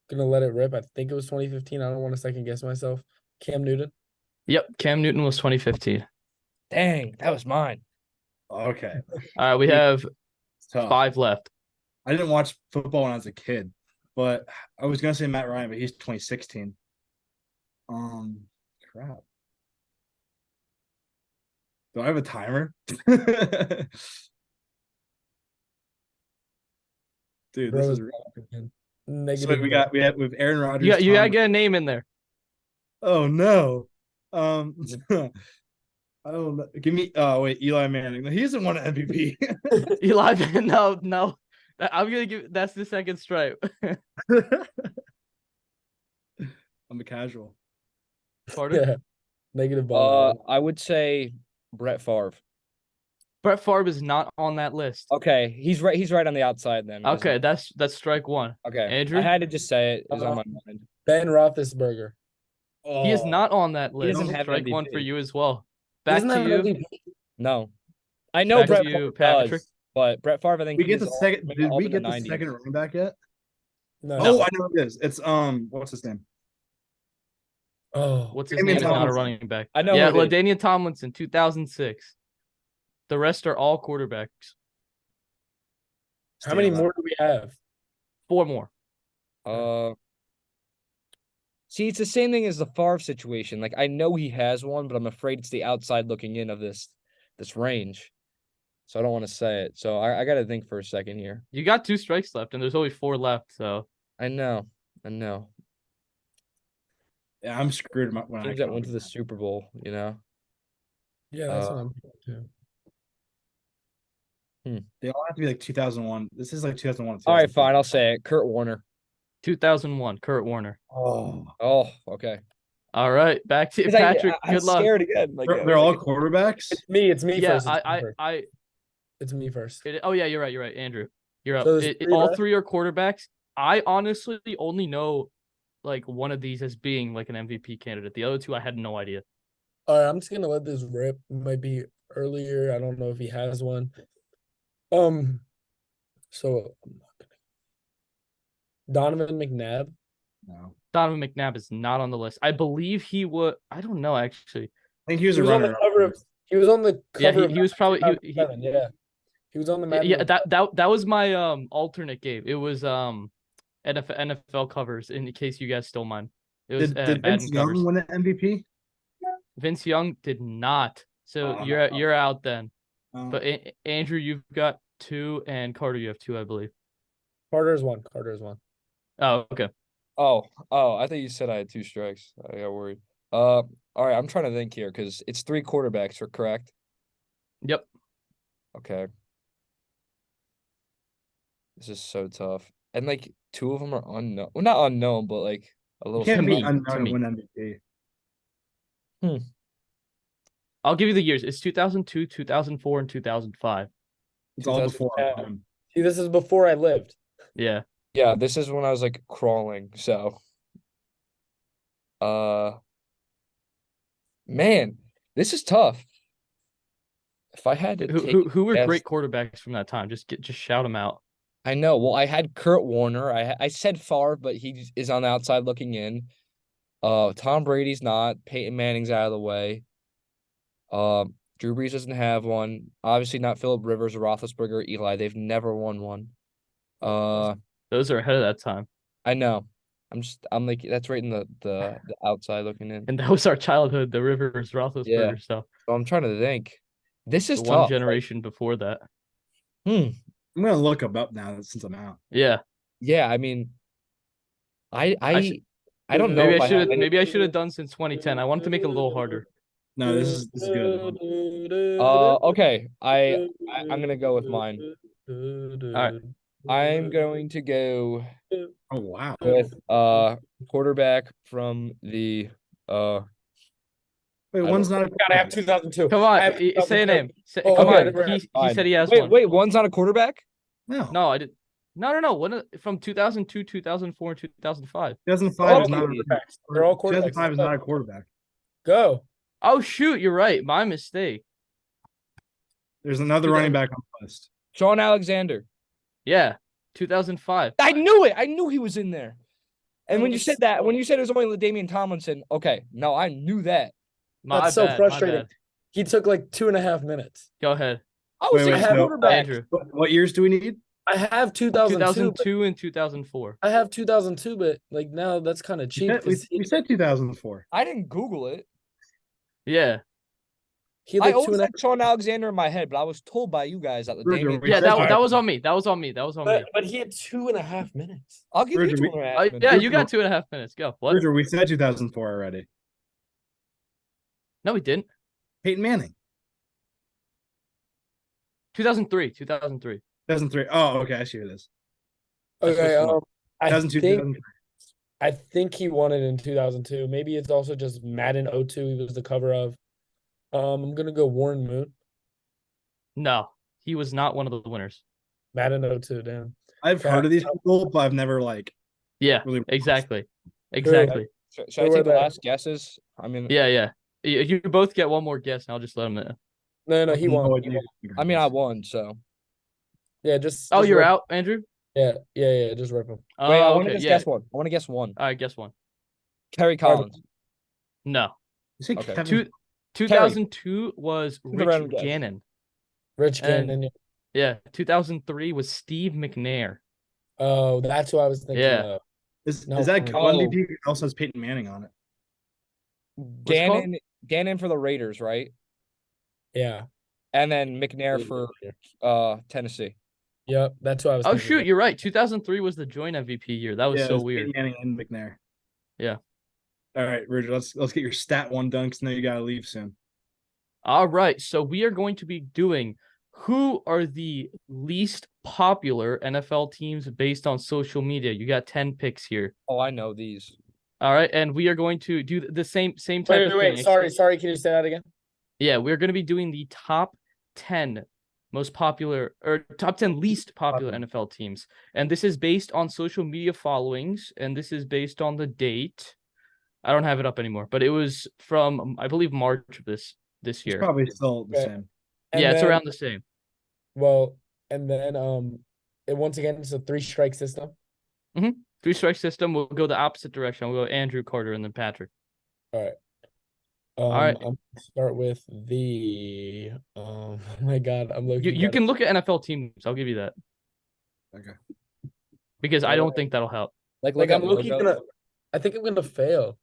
B: Gonna let it rip. I think it was 2015. I don't want to second guess myself. Cam Newton.
D: Yep, Cam Newton was 2015.
C: Dang, that was mine.
A: okay.
D: All right, we have
A: It's tough.
D: 5 left.
A: I didn't watch football when I was a kid, but I was gonna say Matt Ryan, but he's 2016. Crap. Do I have a timer? Dude, this
B: Bro,
A: is
B: again.
A: so
B: Negative.
A: we have Aaron Rodgers.
D: You gotta
A: Tom-
D: get a name in there.
A: Oh no. I don't know. Give me wait, Eli Manning. He hasn't won an MVP.
D: Eli, no. I'm gonna give that's the second stripe.
A: I'm a casual.
D: Pardon?
B: Yeah. Negative ball.
C: I would say Brett Favre.
D: Brett Favre is not on that list.
C: Okay, he's right. He's right on the outside then. isn't
D: Okay,
C: he?
D: that's strike one.
C: Okay.
D: Andrew?
C: I had to just say it. It was on my mind.
B: Ben Roethlisberger.
D: He is not on that list.
C: doesn't have
D: Strike
C: an
D: one
C: MVP.
D: for you as well.
B: He
D: Back
B: doesn't
D: to
B: have an
D: you.
B: MVP.
C: No, I know
D: Back
C: Brett
D: to you,
C: Favre
D: Patrick.
C: does, but Brett Favre, I think
A: We get
C: he's
A: the second.
C: maybe
A: Did
C: all
A: we
C: in
A: get the
C: 90s.
A: second running back yet?
B: No.
A: Oh, I know what it is. It's what's his name?
B: Oh.
D: What's his
A: Damian
D: name? He's not a
A: Tomlinson.
D: running back.
C: I know
D: Yeah,
C: who it is.
D: LaDainian Tomlinson, 2006. The rest are all quarterbacks.
B: How many more do we have?
D: 4 more.
C: See, it's the same thing as the Favre situation. Like I know he has one, but I'm afraid it's the outside looking in of this range. So I don't want to say it. So I got to think for a second here.
D: You got 2 strikes left, and there's only 4 left. So
C: I know.
A: Yeah, I'm screwed when I
C: Teams that
A: come
C: went
A: up
C: to the
A: with that.
C: Super Bowl, you know.
B: Yeah, that's what I'm thinking too.
A: They all have to be like 2001. This is like 2001.
C: All right, fine. I'll say it. Kurt Warner.
D: 2001, Kurt Warner.
C: Oh, okay.
D: All right, back to
C: 'Cause
D: Patrick.
C: I'm
D: Good luck.
C: scared again. Like
A: They're all quarterbacks.
B: It's me
D: Yeah,
B: first. It's me first.
D: oh yeah, you're right, Andrew. You're up.
B: So there's 3
D: all
B: left?
D: 3 are quarterbacks. I honestly only know like one of these as being like an MVP candidate. The other 2 I had no idea.
B: All right, I'm just gonna let this rip. It might be earlier. I don't know if he has one. So I'm not gonna. Donovan McNabb.
A: No,
D: Donovan McNabb is not on the list. I believe he would. I don't know actually.
A: I think he was
B: He
A: a
B: was on
A: runner.
B: the cover of. He was on the
D: Yeah,
B: cover.
D: he was probably he,
B: 2007, yeah. He was on the Madden.
D: yeah, that was my alternate game. It was NFL covers in case you guys stole mine. It was
A: Did
D: Madden
A: Vince
D: covers.
A: Young win an MVP?
D: Vince Young did not. So
A: Oh,
D: you're out then.
A: Oh.
D: But Andrew, you've got 2, and Carter, you have 2, I believe.
B: Carter's one.
D: Oh, okay.
C: Oh, I thought you said I had 2 strikes. I got worried. All right, I'm trying to think here because it's 3 quarterbacks, are correct?
D: Yep.
C: Okay. This is so tough. And like 2 of them are unknown. Well, not unknown, but like a
A: You
C: little
A: can't
D: me,
A: be
D: to
A: unknown to
D: me.
A: win MVP.
D: I'll give you the years. It's 2002, 2004, and 2005.
A: It's all before our
B: 2005.
A: time.
B: See, this is before I lived.
D: Yeah.
C: Yeah, this is when I was like crawling, so man, this is tough. If I had to
D: Who were
C: guess-
D: great quarterbacks from that time? Just shout them out.
C: I know. Well, I had Kurt Warner. I said Favre, but he is on the outside looking in. Tom Brady's not. Peyton Manning's out of the way. Drew Brees doesn't have one. Obviously not Phillip Rivers or Roethlisberger or Eli. They've never won one.
D: Those are ahead of that time.
C: I know. I'm like that's right in the outside looking in.
D: And that was our childhood, the Rivers Roethlisberger
C: Yeah.
D: stuff.
C: So I'm trying to think. This is
D: The
C: tough.
D: one generation before that.
A: I'm gonna look him up now since I'm out.
D: Yeah.
C: Yeah, I mean, I don't know.
D: Maybe
C: if
D: I should have
C: have any-
D: maybe I should have done since 2010. I wanted to make it a little harder.
A: No, this is good.
C: Okay. I'm gonna go with mine.
D: right.
C: I'm going to go
A: Oh wow.
C: with quarterback from the
A: Wait,
C: I
A: one's
C: don't-
A: not.
B: Gotta have 2002.
D: Come
B: I
D: on,
B: have
D: say a
B: 2002.
D: name.
B: Oh,
D: Come
C: okay,
D: on. He
C: fine.
D: said he has
C: wait,
D: one.
C: Wait, one's not a quarterback?
A: No.
D: No, I did. No. One from 2002, 2004, and 2005.
A: 2005 is
C: Oh,
A: not.
B: quarterbacks. They're all quarterbacks.
A: 2005 is not a quarterback.
B: Go.
D: Oh shoot, you're right. My mistake.
A: There's another running back on the list.
C: Sean Alexander.
D: Yeah, 2005.
C: I knew it. I knew he was in there. And when you said that, when you said it was only Damian Tomlinson, okay, no, I knew that.
D: Bad,
B: That's so
D: my
B: frustrating.
D: bad.
B: He took like 2.5 minutes.
D: Oh, go ahead,
C: I was
A: Wait,
C: thinking
A: so-
C: quarterback.
D: Andrew.
A: What years do we need?
B: I have 2002, but
D: 2002 and 2004.
B: I have 2002, but like now that's kind of cheap because
A: We said 2004.
C: I didn't Google it.
D: Yeah.
B: he
C: I
B: like
C: always
B: two and a
C: had Sean Alexander in my head, but I was told by you guys that the
A: Roger,
C: Damian.
A: we
D: Yeah,
A: said
D: that
A: that-
D: was on me. That was on me. That was on me.
B: but he had 2.5 minutes.
C: I'll give
A: Roger,
C: you
A: we-
C: 2.5 minutes.
D: Yeah, you got 2.5 minutes. Go. What?
A: Roger, we said 2004 already.
D: No, we didn't.
A: Peyton Manning.
D: 2003. 2003.
A: 2003. Oh, okay. I see who it is.
D: That's
B: Okay,
D: what's up.
B: I
A: 2002,
B: think
A: 2003.
B: I think he won it in 2002. Maybe it's also just Madden 02 he was the cover of. I'm gonna go Warren Moon.
D: No, he was not one of the winners.
B: Madden 02, damn.
A: I've heard of these people, but I've never like
D: Yeah,
A: really.
D: exactly. Exactly.
C: Should I
B: Who are
C: take the
B: they?
C: last guesses? I mean,
D: Yeah, yeah. You both get one more guess, and I'll just let him know.
B: No, he won.
A: No
B: He
A: idea
B: won.
A: who
C: I mean, I
A: it is.
C: won, so.
B: Yeah, just
D: Oh, you're
B: rip-
D: out, Andrew?
B: Yeah, just rip him.
C: Wait, I
D: Oh,
C: want to
D: okay.
C: just
D: Yeah.
C: guess one. I want to guess one.
D: All right, guess one.
C: Kerry Collins.
D: No.
A: You say
C: Okay.
A: Kevin?
D: 2002 was
C: The random
D: Rich
C: guess.
D: Gannon.
B: Rich
D: And-
B: Gannon.
D: Yeah. 2003 was Steve McNair.
B: Oh, that's who I was thinking
D: Yeah.
B: of.
A: Is
B: No,
A: that
B: oh.
A: co-MVP? It also has Peyton Manning on it.
D: What's it called?
C: Gannon for the Raiders, right?
B: Yeah.
C: And then McNair for Tennessee.
B: Yep, that's who I was
D: Oh
B: thinking
D: shoot,
B: of.
D: you're right. 2003 was the joint MVP year. That was
A: Yeah, it
D: so
A: was
D: weird.
A: Peyton Manning and McNair.
D: Yeah.
A: All right, Roger. Let's get your stat one done because now you gotta leave soon.
D: All right. So we are going to be doing who are the least popular NFL teams based on social media. You got 10 picks here.
C: Oh, I know these.
D: All right. And we are going to do the same type of
B: Wait,
D: thing.
B: sorry, can you say that again?
D: Yeah, we're going to be doing the top 10 most popular or top 10 least popular NFL teams. And this is based on social media followings. And this is based on the date. I don't have it up anymore, but it was from, I believe, March of this
A: It's
D: year.
A: probably still the
B: Okay.
A: same.
B: And
D: Yeah, it's
B: then-
D: around the same.
B: Well, and then it once again it's a 3-strike system.
D: 3-strike system. We'll go the opposite direction. We'll go Andrew, Carter, and then Patrick.
B: All right.
D: right.
B: I'm gonna start with the oh my god, I'm looking.
D: You can look at NFL teams. I'll give you that
A: Okay.
D: because I don't think that'll help.
C: Like
B: like
C: look
B: I'm
C: at
B: looking
C: logo.
B: I think I'm gonna fail.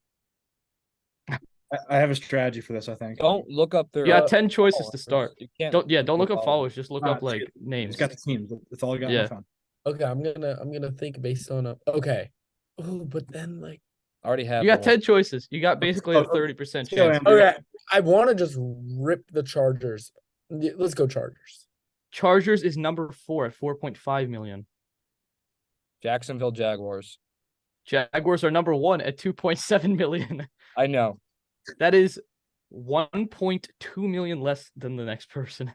A: I have a strategy for this. I think.
C: Don't look up their.
D: You got 10 choices to
C: followers.
D: start.
C: You can't.
D: Don't look up
C: follow.
D: followers. Just look up like
A: It's
D: names.
A: got the teams. That's all I got on
D: Yeah.
A: my phone.
B: Okay, I'm gonna think based on okay. Oh, but then like
C: I already have.
D: You got
C: the one.
D: 10 choices. You got basically a
A: go.
D: 30%
A: Let's go,
D: chance.
A: Andrew.
B: okay, I want to just rip the Chargers. Let's go Chargers.
D: Chargers is number 4 at 4.5 million.
C: Jacksonville Jaguars.
D: Jaguars are number 1 at 2.7 million.
C: I know.
D: That is 1.2 million less than the next person.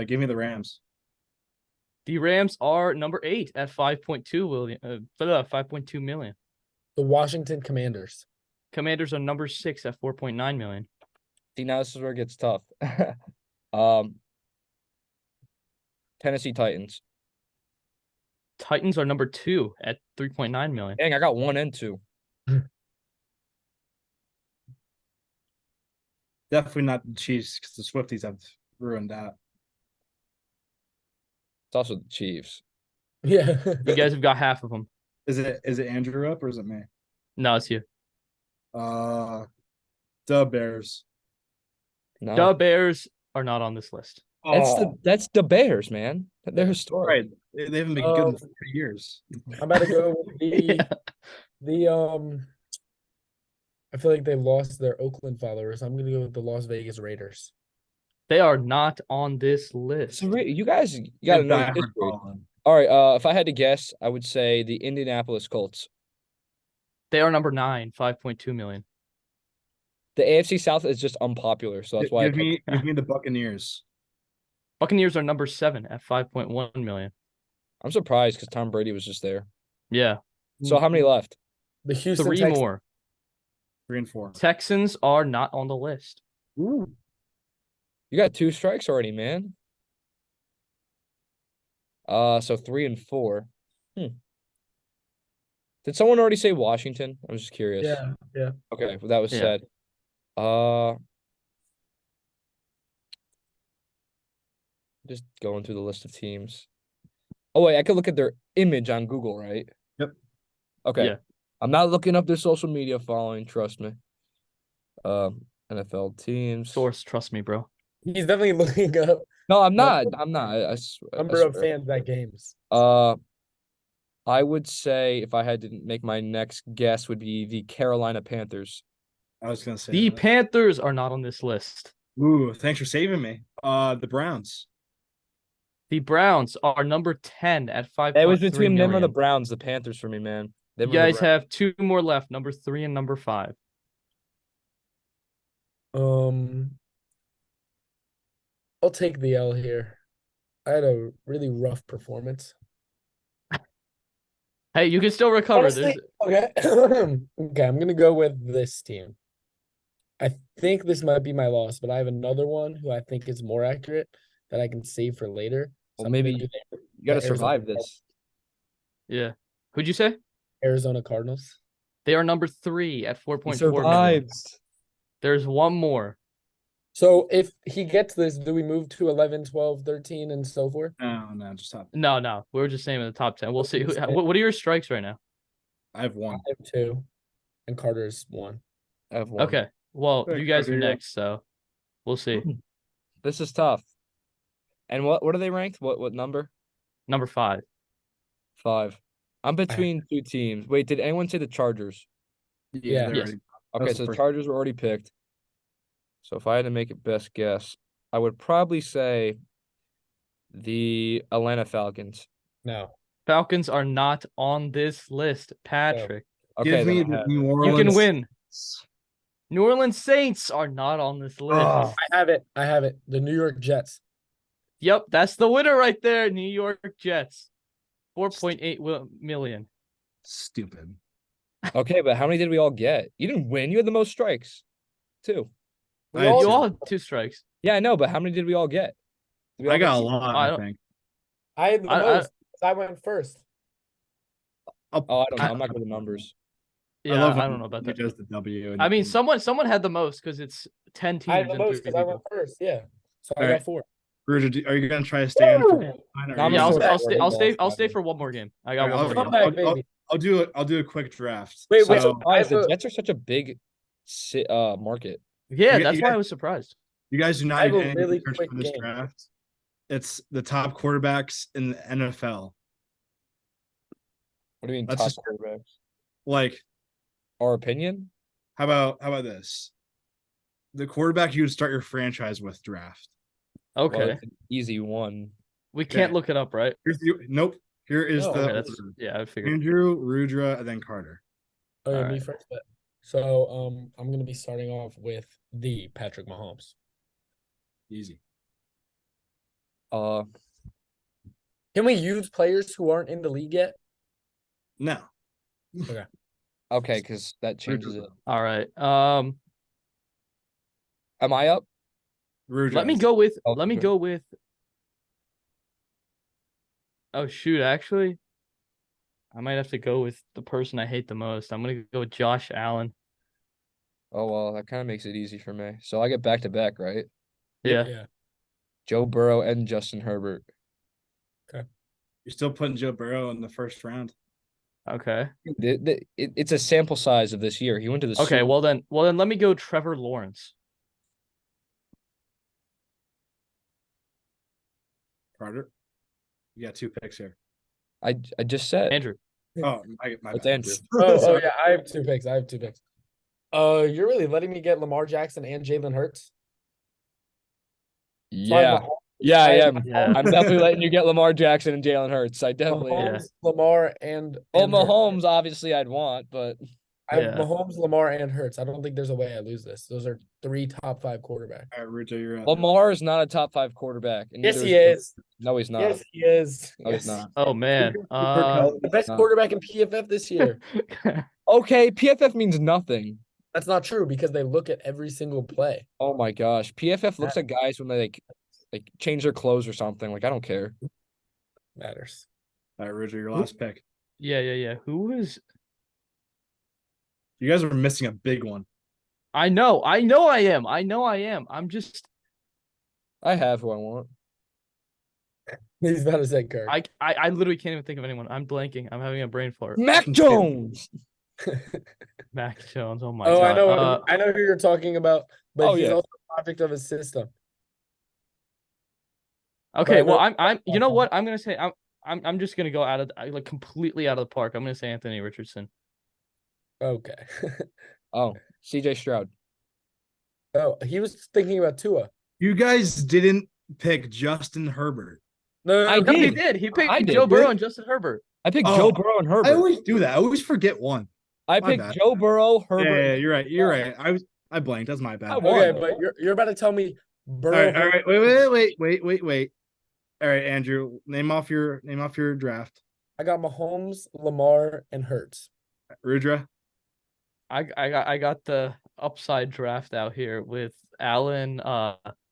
A: Give me the Rams.
D: The Rams are number 8 at 5.2 million.
B: The Washington Commanders.
D: Commanders are number 6 at 4.9 million.
C: See, now this is where it gets tough. Tennessee Titans.
D: Titans are number 2 at 3.9 million.
C: Dang, I got 1 and 2.
A: Definitely not the Chiefs because the Swifties have ruined that.
C: It's also the Chiefs.
B: Yeah.
D: You guys have got half of them.
A: Is it Andrew up or is it me?
D: No, it's you.
A: The Bears.
C: No,
D: The Bears are not on this list.
C: that's the Bears, man. They're historic.
A: Right. They haven't been good in 3 years.
B: I'm about to go with
D: Yeah.
B: the I feel like they lost their Oakland followers. I'm gonna go with the Las Vegas Raiders.
D: They are not on this list.
C: So you guys, you gotta know your
A: Diehard
C: history.
A: following.
C: All right. If I had to guess, I would say the Indianapolis Colts.
D: They are number 9, 5.2 million.
C: The AFC South is just unpopular, so that's why.
A: Give me the Buccaneers.
D: Buccaneers are number 7 at 5.1 million.
C: I'm surprised because Tom Brady was just there.
D: Yeah.
C: So how many left?
B: The Houston
D: 3
B: Texans.
D: more.
A: 3 and 4.
D: Texans are not on the list.
A: Ooh.
C: You got 2 strikes already, man. So 3 and 4. Did someone already say Washington? I'm just curious.
B: Yeah.
C: Okay, well, that was
D: Yeah.
C: said. Just going through the list of teams. Oh wait, I could look at their image on Google, right?
A: Yep.
C: Okay.
D: Yeah.
C: I'm not looking up their social media following, trust me. NFL teams.
D: Source, trust me, bro.
B: He's definitely looking up
C: No, I'm
B: number,
C: not. I'm not. I
B: number of
C: swear.
B: fans at games.
C: I would say if I had to make my next guess would be the Carolina Panthers.
A: I was gonna say
D: The
A: that.
D: Panthers are not on this list.
A: Ooh, thanks for saving me. The Browns.
D: The Browns are number 10 at
C: It was
D: 5.3
C: between them or the
D: million.
C: Browns, the Panthers for me, man.
D: You guys have two more left, number 3 and number 5.
B: I'll take the L here. I had a really rough performance.
D: Hey, you can still recover.
B: Honestly, okay. Okay, I'm gonna go with this team. I think this might be my loss, but I have another one who I think is more accurate that I can save for later.
C: Well,
B: I'm
C: maybe
B: gonna do
C: you got to
B: the Arizona
C: survive this.
D: Yeah. Who'd you say?
B: Arizona Cardinals.
D: They are number 3 at
C: He
D: 4.4 million.
C: survives.
D: There's one more.
B: So if he gets this, do we move to 11, 12, 13, and so forth?
A: No, just top.
D: No. We were just saying in the top 10. We'll see.
B: Okay, so-
D: What are your strikes right now?
A: I have one.
B: I have 2, and Carter's 1.
C: I have one.
D: Okay. Well,
A: Hey,
D: you guys
A: Carter,
D: are
A: you're up.
D: next, so we'll see.
C: This is tough. And what are they ranked? What number?
D: Number 5.
C: 5. I'm between two teams. Wait, did anyone say the Chargers?
B: Yeah.
A: they're
D: Yes.
A: already-
C: Okay,
A: was
C: so
A: the
C: the
A: first-
C: Chargers were already picked. So if I had to make a best guess, I would probably say the Atlanta Falcons.
B: No.
D: Falcons are not on this list, Patrick.
C: Okay,
A: Give me
C: then I
A: the
C: have-
A: New
D: You
A: Orleans.
D: can win. New Orleans Saints are not on this list.
A: Oh,
B: I have it. The New York Jets.
D: Yep, that's the winner right there. New York Jets. 4.8 million.
A: stupid.
C: Okay, but how many did we all get? You didn't win. You had the most strikes. 2.
B: We
A: I had
B: all-
D: You
A: two.
D: all had 2 strikes.
C: Yeah, I know, but how many did we all get? Did we
A: I
C: all
A: got a
C: get-
A: lot,
D: I
A: I
D: don't-
A: think.
B: I had the
D: I-
B: most. I went first.
C: Oh, I don't know. I'm not good with numbers.
D: Yeah,
A: love
D: I
A: when
D: don't know about
A: he
D: that.
A: does the W. And
D: I mean, someone had the most because it's 10 teams
B: I had the
D: and
B: most
D: 3
B: because I
D: people.
B: went first. Yeah. So I
A: All
B: got
A: right.
B: 4.
A: Ruja, are you gonna try to stand for mine, or
C: No,
A: are
C: I'm
A: you
D: Yeah,
C: a
A: gonna-
C: sore
D: I'll
C: throat.
D: stay
C: Ball.
D: for one more game. I got
A: All right,
D: one more
B: Come
D: game.
B: back, baby.
A: I'll do a quick draft.
B: Wait,
C: I'm
B: wait.
A: So,
C: surprised
B: I have
C: the
B: a-
C: Jets are such a big market.
D: Yeah,
A: You-
D: that's
A: you
D: why
A: guys-
D: I was surprised.
A: you guys do
B: I
A: not
B: have
A: need
B: a
A: any
B: really
A: research
B: quick
A: for this
B: game.
A: draft. It's the top quarterbacks in the NFL.
C: What do you mean
A: That's
C: top
A: just-
C: quarterbacks?
A: Like,
C: Our opinion?
A: how about this? The quarterback you would start your franchise with draft.
C: Well,
D: Okay.
C: it's an easy one.
D: We can't
A: Okay.
D: look it up, right?
A: Nope. Here is
B: No.
A: the
D: Okay, that's
A: order.
D: yeah, I figured.
A: Andrew, Rudra, and then Carter.
B: Okay, me
D: Alright.
B: first. So I'm gonna be starting off with the Patrick Mahomes.
A: Easy.
C: Uh,
B: Can we use players who aren't in the league yet?
A: No.
C: okay, because that changes it.
D: All right.
C: Am I up?
A: Rudra.
D: Let me go with
C: Oh,
D: let me
C: okay.
D: go with Oh shoot, actually. I might have to go with the person I hate the most. I'm gonna go with Josh Allen.
C: Oh well, that kind of makes it easy for me. So I get back to back, right?
D: Yeah.
B: Yeah.
C: Joe Burrow and Justin Herbert.
A: You're still putting Joe Burrow in the first round.
D: Okay.
C: It's a sample size of this year. He went to the
D: Okay,
C: Super-
D: well then let me go Trevor Lawrence.
A: Carter. You got 2 picks here.
C: I just said.
D: Andrew.
A: Oh, my
C: It's
A: bad.
C: Andrew.
B: Oh yeah, I have 2 picks. You're really letting me get Lamar Jackson and Jalen Hurts? So I have
C: Yeah.
B: Mahomes-
C: Yeah,
B: I
C: I
B: have
C: am.
D: Yeah.
C: I'm definitely letting you get Lamar Jackson and Jalen Hurts. I definitely am.
B: Mahomes, Lamar, and
C: Well,
B: and Hurts.
C: Mahomes, obviously, I'd want, but
B: I have
D: Yeah.
B: Mahomes, Lamar, and Hurts. I don't think there's a way I lose this. Those are 3 top 5 quarterbacks.
A: All right, Rudra, you're up.
C: Lamar is not a top 5 quarterback. And
B: Yes,
C: neither
B: he is.
C: No, he's not.
B: Yes, he is.
C: No, he's
B: Yes.
C: not.
D: Oh man.
B: The best
C: No.
B: quarterback in PFF this year.
C: Okay, PFF means nothing.
B: That's not true because they look at every single play.
C: Oh my gosh. PFF looks at guys when they like change their clothes or something. Like, I don't care.
B: Matters.
A: All right, Rudra, your last pick.
D: Yeah. Who is
A: You guys are missing a big one.
D: I know I am. I'm just
C: I have who I want.
B: He's about to say Kirk.
D: I literally can't even think of anyone. I'm blanking. I'm having a brain fart.
C: Mac Jones.
D: Mac Jones. Oh my
B: Oh,
D: god.
B: I know who you're talking about, but
C: Oh,
B: he's
C: yeah.
B: also a project of his system.
D: Okay,
B: But I
D: well,
B: know-
D: I'm you know what? I'm gonna say I'm just gonna go out of like completely out of the park. I'm gonna say Anthony Richardson.
B: Okay.
C: Oh, CJ Stroud.
B: Oh, he was thinking about Tua.
A: You guys didn't pick Justin Herbert.
B: No,
C: I
D: No, he
C: did.
D: did. He picked
C: I did.
D: Joe Burrow and Justin Herbert.
C: I picked
A: Oh,
C: Joe Burrow and
A: I
C: Herbert.
A: always do that. I always forget one.
C: I
A: My
C: picked
A: bad.
C: Joe Burrow, Herbert.
A: Yeah,
C: and
A: you're right. You're
C: Stroud.
A: right. I blanked. That's my bad.
C: I
A: All
C: won.
B: Okay, but you're about to tell me Burrow.
A: right. Wait. All right, Andrew. Name off your draft.
B: I got Mahomes, Lamar, and Hurts.
A: Rudra.
D: I got the upside draft out here with Allen,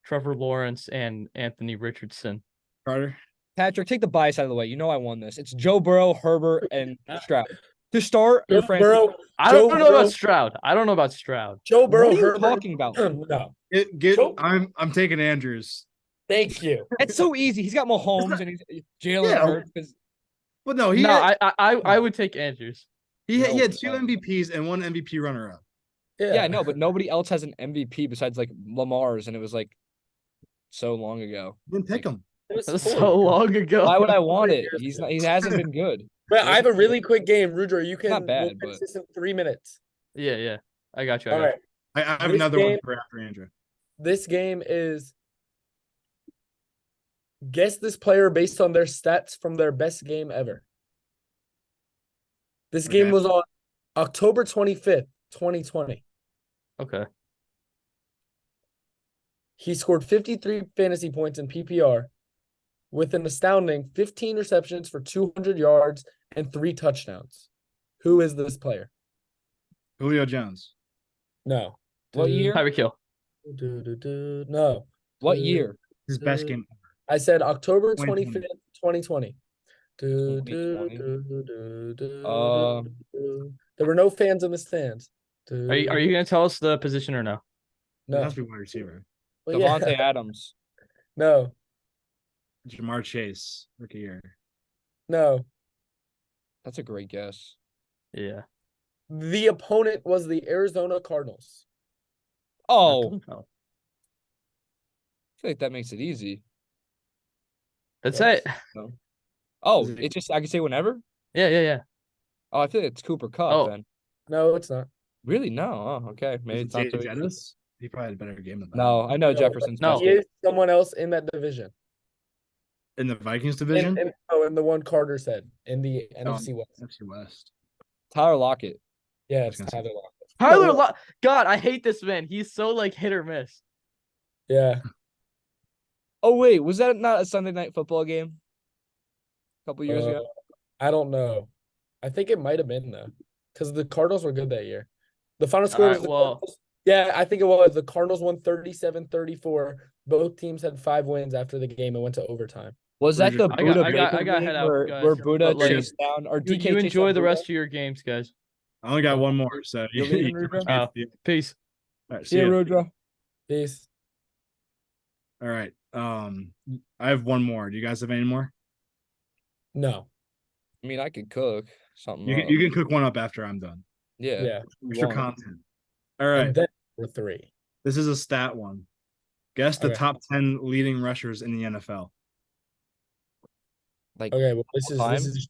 D: Trevor Lawrence, and Anthony Richardson.
A: Carter.
C: Patrick, take the bias out of the way. You know I won this. It's Joe Burrow, Herbert, and Stroud. To start your
B: Joe
C: franchise.
B: Burrow.
D: I
B: Joe
D: don't know
B: Burrow-
D: about Stroud. I don't know about Stroud.
B: Joe Burrow.
C: What are you
B: Herbert.
C: talking about?
B: No,
A: Get.
B: Joe-
A: I'm taking Andrews.
B: thank you.
C: It's so easy. He's got Mahomes and he's Jalen
A: Yeah.
C: Hurts. 'Cause
A: But no,
D: No, I would take Andrews.
A: he
C: No,
A: had two
C: no.
A: MVPs and one MVP runner up.
C: Yeah, I know, but nobody else has an MVP besides like Lamar's, and it was like so long ago.
A: Didn't pick him.
B: It was
D: That was
B: 4
D: so long ago.
C: Why would I want
B: 4
C: it?
B: years
C: He's
B: ago.
C: not, he hasn't been good.
B: But I have a really quick game, Rudra. You can
C: Not bad,
B: we'll finish
C: but-
B: this in 3 minutes.
D: Yeah. I got you.
B: All right.
A: I have
B: This
A: another one
B: game-
A: for after Andrew.
B: This game is guess this player based on their stats from their best game ever. This game
A: Okay.
B: was on October 25th, 2020.
D: Okay.
B: He scored 53 fantasy points in PPR with an astounding 15 receptions for 200 yards and 3 touchdowns. Who is this player?
A: Julio Jones.
B: No.
C: What year?
D: Tyreek Hill.
B: No.
C: What year?
A: His best game.
B: I said October
A: 2020.
B: 25th, 2020.
C: 2020.
B: There were no fans in the stands.
D: Are you gonna tell us the position or no?
A: It
B: No.
A: has to be wide receiver.
B: Well, yeah.
C: Devontae Adams.
B: No.
A: Jamar Chase, rookie year.
B: No.
C: That's a great guess.
D: Yeah.
B: The opponent was the Arizona Cardinals.
C: Oh, I
D: Oh,
C: feel like that makes it easy.
D: that's
B: Yes.
D: it.
C: Oh,
A: Is it-
C: it just I can say whenever.
D: Yeah.
C: Oh, I feel like it's Cooper Cup
D: Oh.
C: then.
B: No, it's not.
C: Really? No. Oh, okay. Maybe
A: Is
C: it's
A: it
C: not
A: Jay
C: so easy.
A: Jettis? He probably had a better game than that.
C: No, I know
B: No,
C: Jefferson's
D: no.
C: best
B: He
C: game.
B: is someone else in that division.
A: In the Vikings division?
B: In the one Carter said in the NFC West.
A: NFC West.
C: Tyler Lockett.
B: Yeah,
A: was
B: it's
A: gonna say-
B: Tyler Lockett.
D: Tyler God, I hate this man. He's so like hit or miss.
B: Yeah.
C: Oh wait, was that not a Sunday night football game? A couple years ago.
B: I don't know. I think it might have been though, because the Cardinals were good that year. The final score was
D: Alright, well-
B: yeah, I think it was. The Cardinals won 37-34. Both teams had 5 wins after the game and went to overtime.
C: Was that the
A: I got-
C: Buddha
D: I got
C: Baker
D: head
C: game
D: out,
C: where,
D: guys,
C: where Buddha
D: but, like,
C: chased down or
D: You,
C: DK
D: you
C: chased
D: enjoy
C: down
D: the
C: Buddha?
D: rest of your games, guys.
A: I only got one more, so
C: You're leaving, Rudra?
D: Oh. Peace.
A: All right,
C: See you, Rudra.
B: Peace.
A: All right. I have one more. Do you guys have any more?
B: No.
C: I mean, I could cook something.
A: You
C: up.
A: can cook one up after I'm done.
C: Yeah.
B: Yeah.
A: Extra
C: One.
A: content. All right.
B: And then for 3.
A: This is a stat one. Guess the
B: Okay.
A: top 10 leading rushers in the NFL.
C: Like
B: Okay, well this
C: Time?
B: is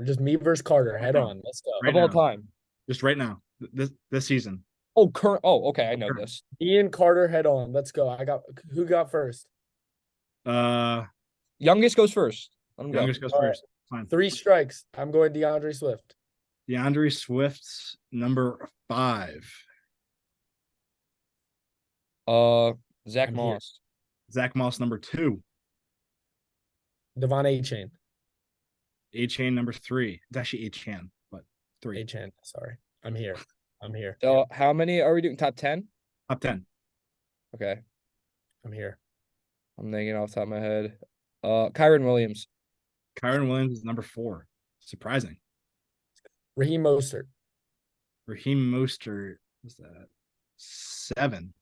B: just me versus Carter. Head on. Let's go.
A: Right
C: of all
A: now.
C: time.
A: Just right now. This season.
C: Oh, current. Oh, okay. I know
A: Current.
C: this.
B: Ian Carter, head on. Let's go. Who got first?
C: Youngest goes first. Let him go.
A: Youngest goes
B: All right.
A: first. Fine.
B: 3 strikes. I'm going DeAndre Swift.
A: DeAndre Swift's number 5.
C: Zach
B: I'm here.
C: Moss.
A: Zach Moss number 2.
B: Devon A-Chain.
A: A-Chain number 3. It's actually A-Chan, but 3.
B: A-Chain. Sorry. I'm here. I'm here.
C: So how many are we doing? Top 10?
A: Top 10.
C: Okay.
B: I'm here.
C: I'm thinking off the top of my head. Kyron Williams.
A: Kyron Williams is number 4. Surprising.
B: Raheem Mostert.
A: Raheem Mostert is that 7.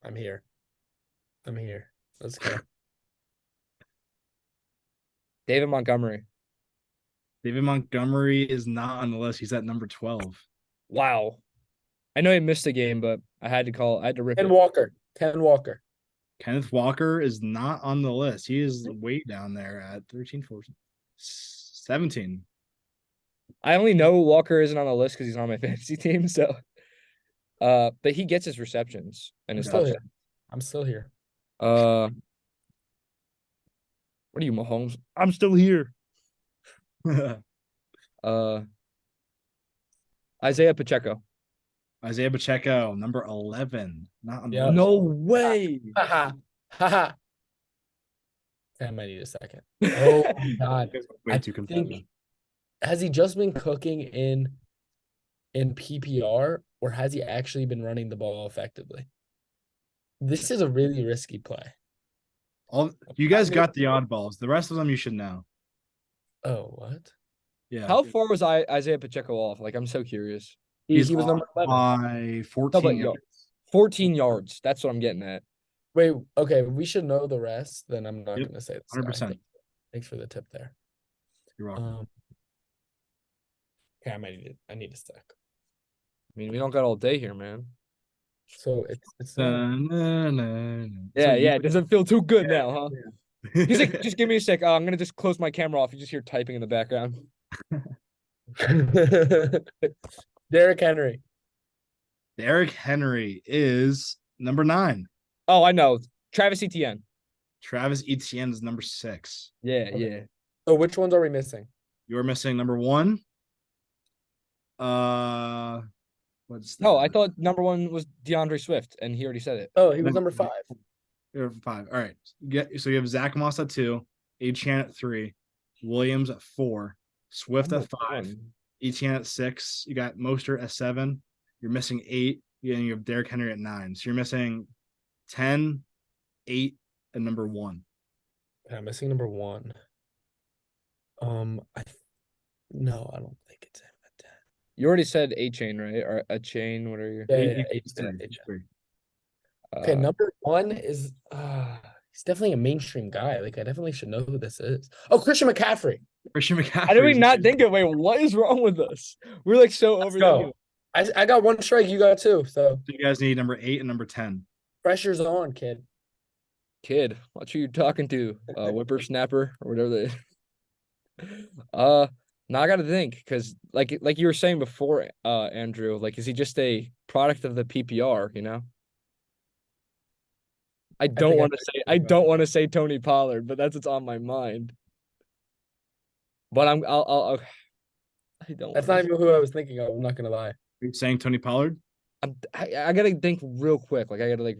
B: I'm here. I'm here. Let's go.
C: David Montgomery.
A: David Montgomery is not on the list. He's at number 12.
C: Wow. I know he missed a game, but I had to rip
B: Ken
C: it.
B: Walker. Ken Walker.
A: Kenneth Walker is not on the list. He is way down there at 13, 14, 17.
C: I only know Walker isn't on the list because he's on my fantasy team. So, but he gets his receptions and his
B: Still
C: touchdowns.
B: here. I'm still here.
C: What are you, Mahomes? I'm still here. Isaiah Pacheco.
A: Isaiah Pacheco, number 11. Not on the
B: Yeah.
A: list.
C: No way.
B: Haha. Haha. I might need a second. Oh my god.
A: Way
B: I
A: too
B: think
A: competitive.
B: has he just been cooking in PPR or has he actually been running the ball effectively? This is a really risky play.
A: You guys got the oddballs. The rest of them you should know.
B: Oh, what?
A: Yeah.
C: How far was Isaiah Pacheco off? Like, I'm so curious.
B: He was number 11.
A: by 14
C: No, but
A: yards.
C: 14 yards. That's what I'm getting at.
B: Wait, okay, we should know the rest. Then I'm not
A: Yep,
B: gonna say this.
A: 100%.
B: Thanks for the tip there.
A: You're welcome.
B: Okay, I need a sec.
C: I mean, we don't got all day here, man.
B: So it's not,
C: Yeah, yeah. It doesn't feel too good now, huh?
A: yeah.
C: He's like, just give me a sec. I'm gonna just close my camera off. You just hear typing in the background.
B: Derrick Henry.
A: Derrick Henry is number 9.
C: Oh, I know. Travis Etienne.
A: Travis Etienne is number 6.
C: Yeah,
B: Okay.
C: yeah.
B: So which ones are we missing?
A: You're missing number 1. What's
C: No,
A: that?
C: I thought number 1 was DeAndre Swift, and he already said it.
B: Oh, he was number 5.
A: You're 5. All right. So you have Zach Moss at 2, Etienne at 3, Williams at 4, Swift at 5, Etienne at 6. You got Mostert at 7. You're missing 8. And you have Derrick Henry at 9. So you're missing 10, 8, and number 1.
B: Yeah, I'm missing number 1. No, I don't think it's him at 10.
C: You already said a chain, right? Or a chain, whatever you.
B: Yeah,
A: Eight,
B: yeah,
A: eight,
B: 8,
A: eight,
B: 8.
A: three.
B: Okay, number 1 is he's definitely a mainstream guy. Like I definitely should know who this is. Oh, Christian McCaffrey.
A: Christian McCaffrey.
C: How did we not think of? Wait, what is wrong with us? We're like so
B: Let's
C: overthinking.
B: go. I got 1 strike, you got 2. So
A: You guys need number 8 and number 10.
B: pressure's on, kid.
C: Kid, watch who you're talking to. Whippersnapper or whatever they. Now I gotta think because like you were saying before, Andrew, like is he just a product of the PPR? You know. I don't want to say Tony Pollard, but that's what's on my mind. But I'll I don't.
B: That's not even who I was thinking of. I'm not gonna lie.
A: Are you saying Tony Pollard?
C: I gotta think real quick. Like I gotta like.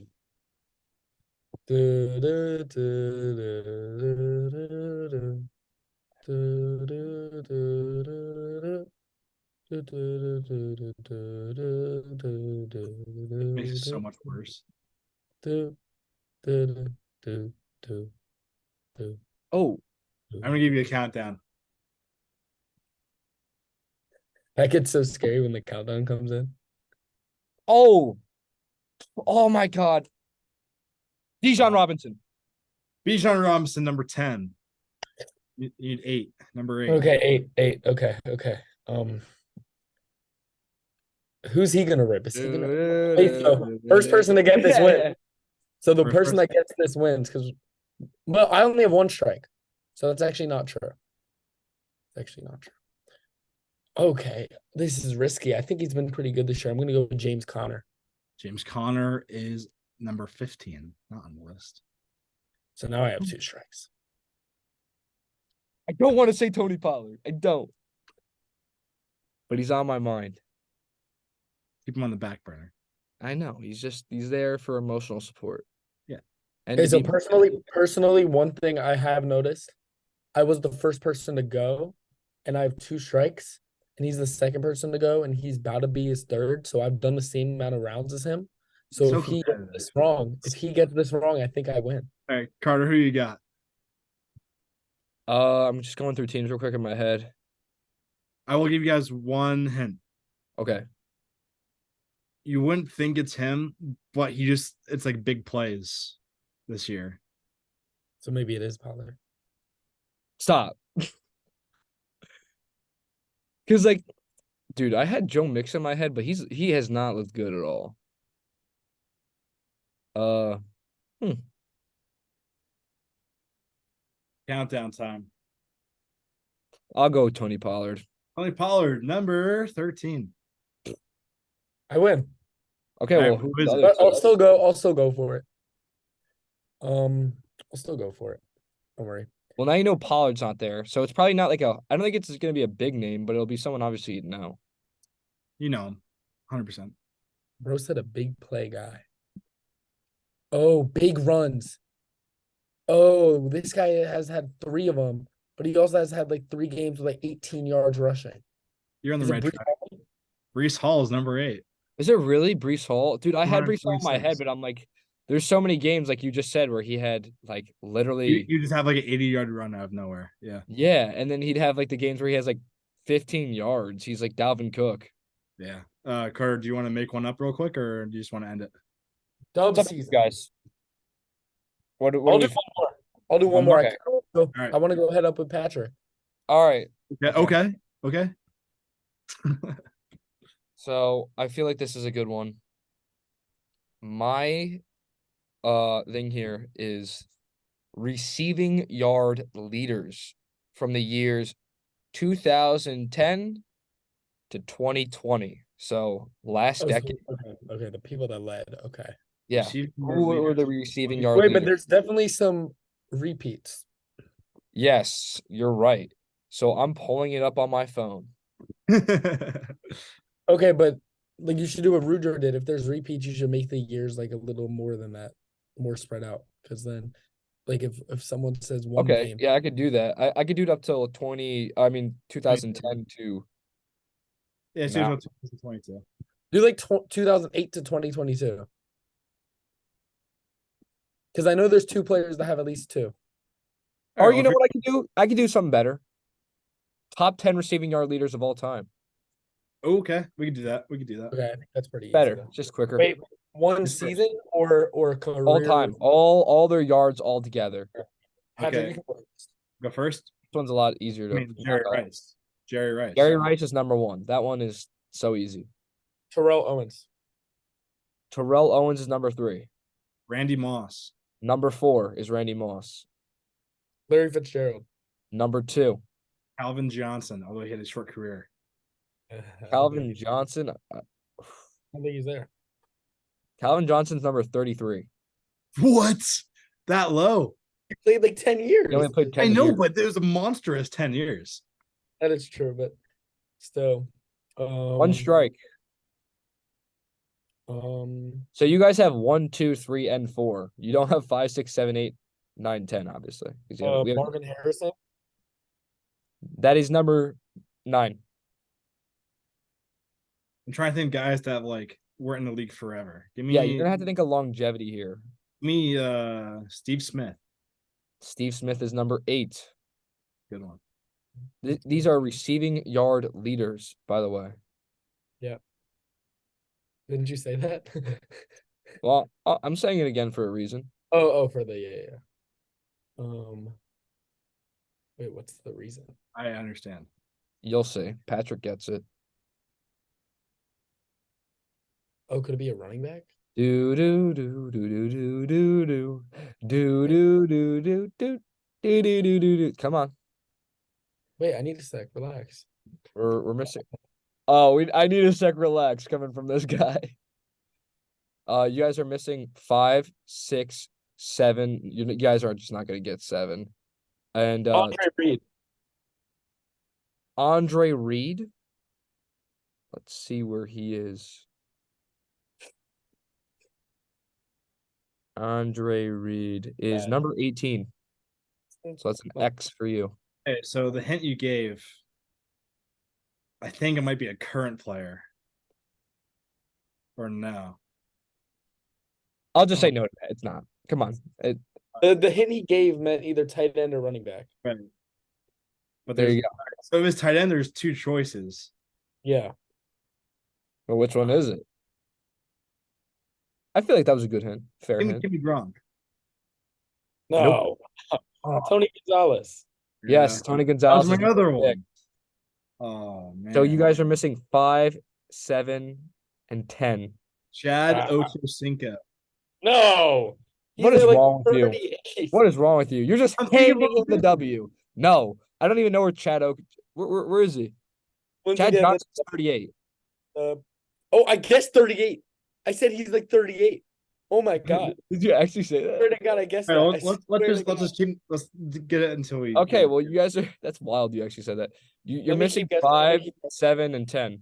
A: Makes it so much worse.
C: Oh,
A: I'm gonna give you a countdown.
B: That gets so scary when the countdown comes in.
C: oh my God. Bijan Robinson.
A: Bijan Robinson, number 10. You need 8. Number 8.
B: Okay, 8. Okay. Who's he gonna rip? Is he gonna Wait, so first person to get this win. So the
A: First
B: person that gets this wins because well, I only have 1 strike. So that's actually not true. It's actually not true. Okay, this is risky. I think he's been pretty good this year. I'm gonna go with James Conner.
A: James Conner is number 15, not on the list.
B: So now I have 2 strikes.
C: I don't want to say Tony Pollard. I don't. But he's on my mind.
A: Keep him on the back burner.
C: I know. He's there for emotional support.
A: Yeah.
C: And
B: Okay,
C: to
B: so
C: be-
B: personally, one thing I have noticed, I was the first person to go, and I have 2 strikes, and he's the second person to go, and he's about to be his third. So I've done the same amount of rounds as him. So
A: So
B: if he gets
A: competitive.
B: this wrong, I think I win.
A: All right, Carter, who you got?
C: I'm just going through teams real quick in my head.
A: I will give you guys one hint.
C: Okay.
A: You wouldn't think it's him, but it's like big plays this year.
B: So maybe it is Pollard.
C: Stop. Because like, dude, I had Joe Mix in my head, but he has not looked good at all. Uh,
A: Countdown time.
C: I'll go with Tony Pollard.
A: Tony Pollard, number 13.
B: I win.
C: Okay,
A: All right,
C: well, who's
A: who is
C: the
A: it?
C: other
B: But I'll
C: two?
B: still go. I'll still go for it. I'll still go for it. Don't worry.
C: Well, now you know Pollard's not there, so it's probably not like a. I don't think it's going to be a big name, but it'll be someone obviously you know.
A: You know him, 100%.
B: Bro said a big play guy. Oh, big runs. Oh, this guy has had 3 of them, but he also has had like 3 games with like 18 yards rushing.
A: You're on the
B: Is it
A: right
B: Brees
A: track.
B: Hall?
A: Brees Hall is number 8.
C: Is it really Brees Hall? Dude, I had Brees Hall in my
A: 126.
C: head, but I'm like, there's so many games like you just said where he had like
A: You,
C: literally,
A: you just have like an 80-yard run out of nowhere. Yeah.
C: yeah, and then he'd have like the games where he has like 15 yards. He's like Dalvin Cook.
A: Yeah. Carter, do you want to make one up real quick or do you just want to end it?
B: Dub
C: What's up,
B: season.
C: guys? What
B: I'll
C: do
B: do
C: we?
B: one more. I'll do
A: One
B: one more.
C: more?
A: right.
B: I want to go head up with Patrick.
C: All right.
A: Okay.
C: So I feel like this is a good one. My thing here is receiving yard leaders from the years 2010 to 2020. So last
B: Oh,
C: decade.
B: okay, the people that led. Okay.
C: Yeah.
A: Receiving
C: Who
A: yard
C: were
A: leaders.
C: the receiving yard
B: Wait, but
C: leaders?
B: there's definitely some repeats.
C: Yes, you're right. So I'm pulling it up on my phone.
B: Okay, but like you should do what Ruger did. If there's repeats, you should make the years like a little more than that, more spread out. Because then, like if someone says one
C: Okay,
B: game,
C: yeah, I could do that. I could do it up till 2010 to
A: Yeah, she was
C: now.
A: about 2022.
B: do like 2008 to 2022. Because I know there's 2 players that have at least 2.
C: Or you know what I could do? I could do something better. Top 10 receiving yard leaders of all time.
A: Okay, we can do that.
B: Okay, I think that's pretty easy.
C: Better,
B: Then.
C: just quicker.
B: Wait, one
A: Just first.
B: season or career?
C: All time, all their yards all together.
B: Patrick,
A: Okay.
B: you can go first.
A: Go first.
C: This one's a lot easier
A: I
C: to.
A: mean, Jerry Rice.
C: Jerry Rice is number 1. That one is so easy.
B: Terrell Owens.
C: Terrell Owens is number 3.
A: Randy Moss.
C: Number 4 is Randy Moss.
B: Larry Fitzgerald.
C: Number 2,
A: Calvin Johnson, although he had a short career.
C: Calvin Johnson.
B: I don't think he's there.
C: Calvin Johnson's number 33.
A: What? That low?
B: He played like 10 years.
C: He only played 10
A: I know,
C: years.
A: but there's a monstrous 10 years.
B: That is true, but still.
C: One strike. So you guys have 1, 2, 3, and 4. You don't have 5, 6, 7, 8, 9, 10, obviously. 'Cause we have-
B: Marvin Harrison.
C: that is number 9.
A: I'm trying to think guys that like weren't in the league forever. Give me
C: Yeah, you're gonna have to think of longevity here.
A: Steve Smith.
C: Steve Smith is number 8.
A: Good one.
C: These are receiving yard leaders, by the way.
B: Didn't you say that?
C: Well, I'm saying it again for a reason.
B: for the yeah. Wait, what's the reason?
A: I understand.
C: You'll see. Patrick gets it.
B: Oh, could it be a running back?
C: Do do do do do do do do do do do do do do do do do. Come on,
B: Wait, I need a sec. Relax.
C: we're missing. Oh, I need a sec. Relax, coming from this guy. You guys are missing 5, 6, 7. You guys are just not gonna get 7. And
B: Andre Reed.
C: Andre Reed. Let's see where he is. Andre Reed is number 18. So that's an X for you.
A: Okay, so the hint you gave, I think it might be a current player. Or no.
C: I'll just say no to that. It's not. Come on.
B: The hint he gave meant either tight end or running back.
A: Right. But
C: There
A: there's
C: you go.
A: so if it's tight end, there's 2 choices.
B: Yeah.
C: Well, which one is it? I feel like that was a good hint. Fair
A: Give me
C: hint.
A: Gronk.
B: No. Tony Gonzalez.
C: Yes,
A: Yeah.
C: Tony
A: That was
C: Gonzalez.
A: my
C: is
A: other
C: pick.
A: one. Oh man.
C: So you guys are missing 5, 7, and 10.
A: Chad
B: Uh,
A: Ochocinco.
B: No. He's
C: What is
B: at, like,
C: wrong with you?
B: 38.
C: What is wrong with you? You're just
A: I'm thinking
C: hanging
A: about
C: in the
A: him.
C: W. No, I don't even know where Chad Oak. Where is he?
B: Once
C: Chad
B: again,
C: Johnson's 38.
B: oh, I guess 38. I said he's like 38. Oh my God.
C: Did you actually say that?
B: Swear to God, I guessed
A: All
B: that.
A: right,
B: I
A: let's
B: swear to
A: just let's
B: God.
A: just keep let's get it until we
C: Okay, well, you guys are. That's wild. You actually said that. You're
B: Let me
C: missing
B: keep guessing.
C: 5, 7, and 10.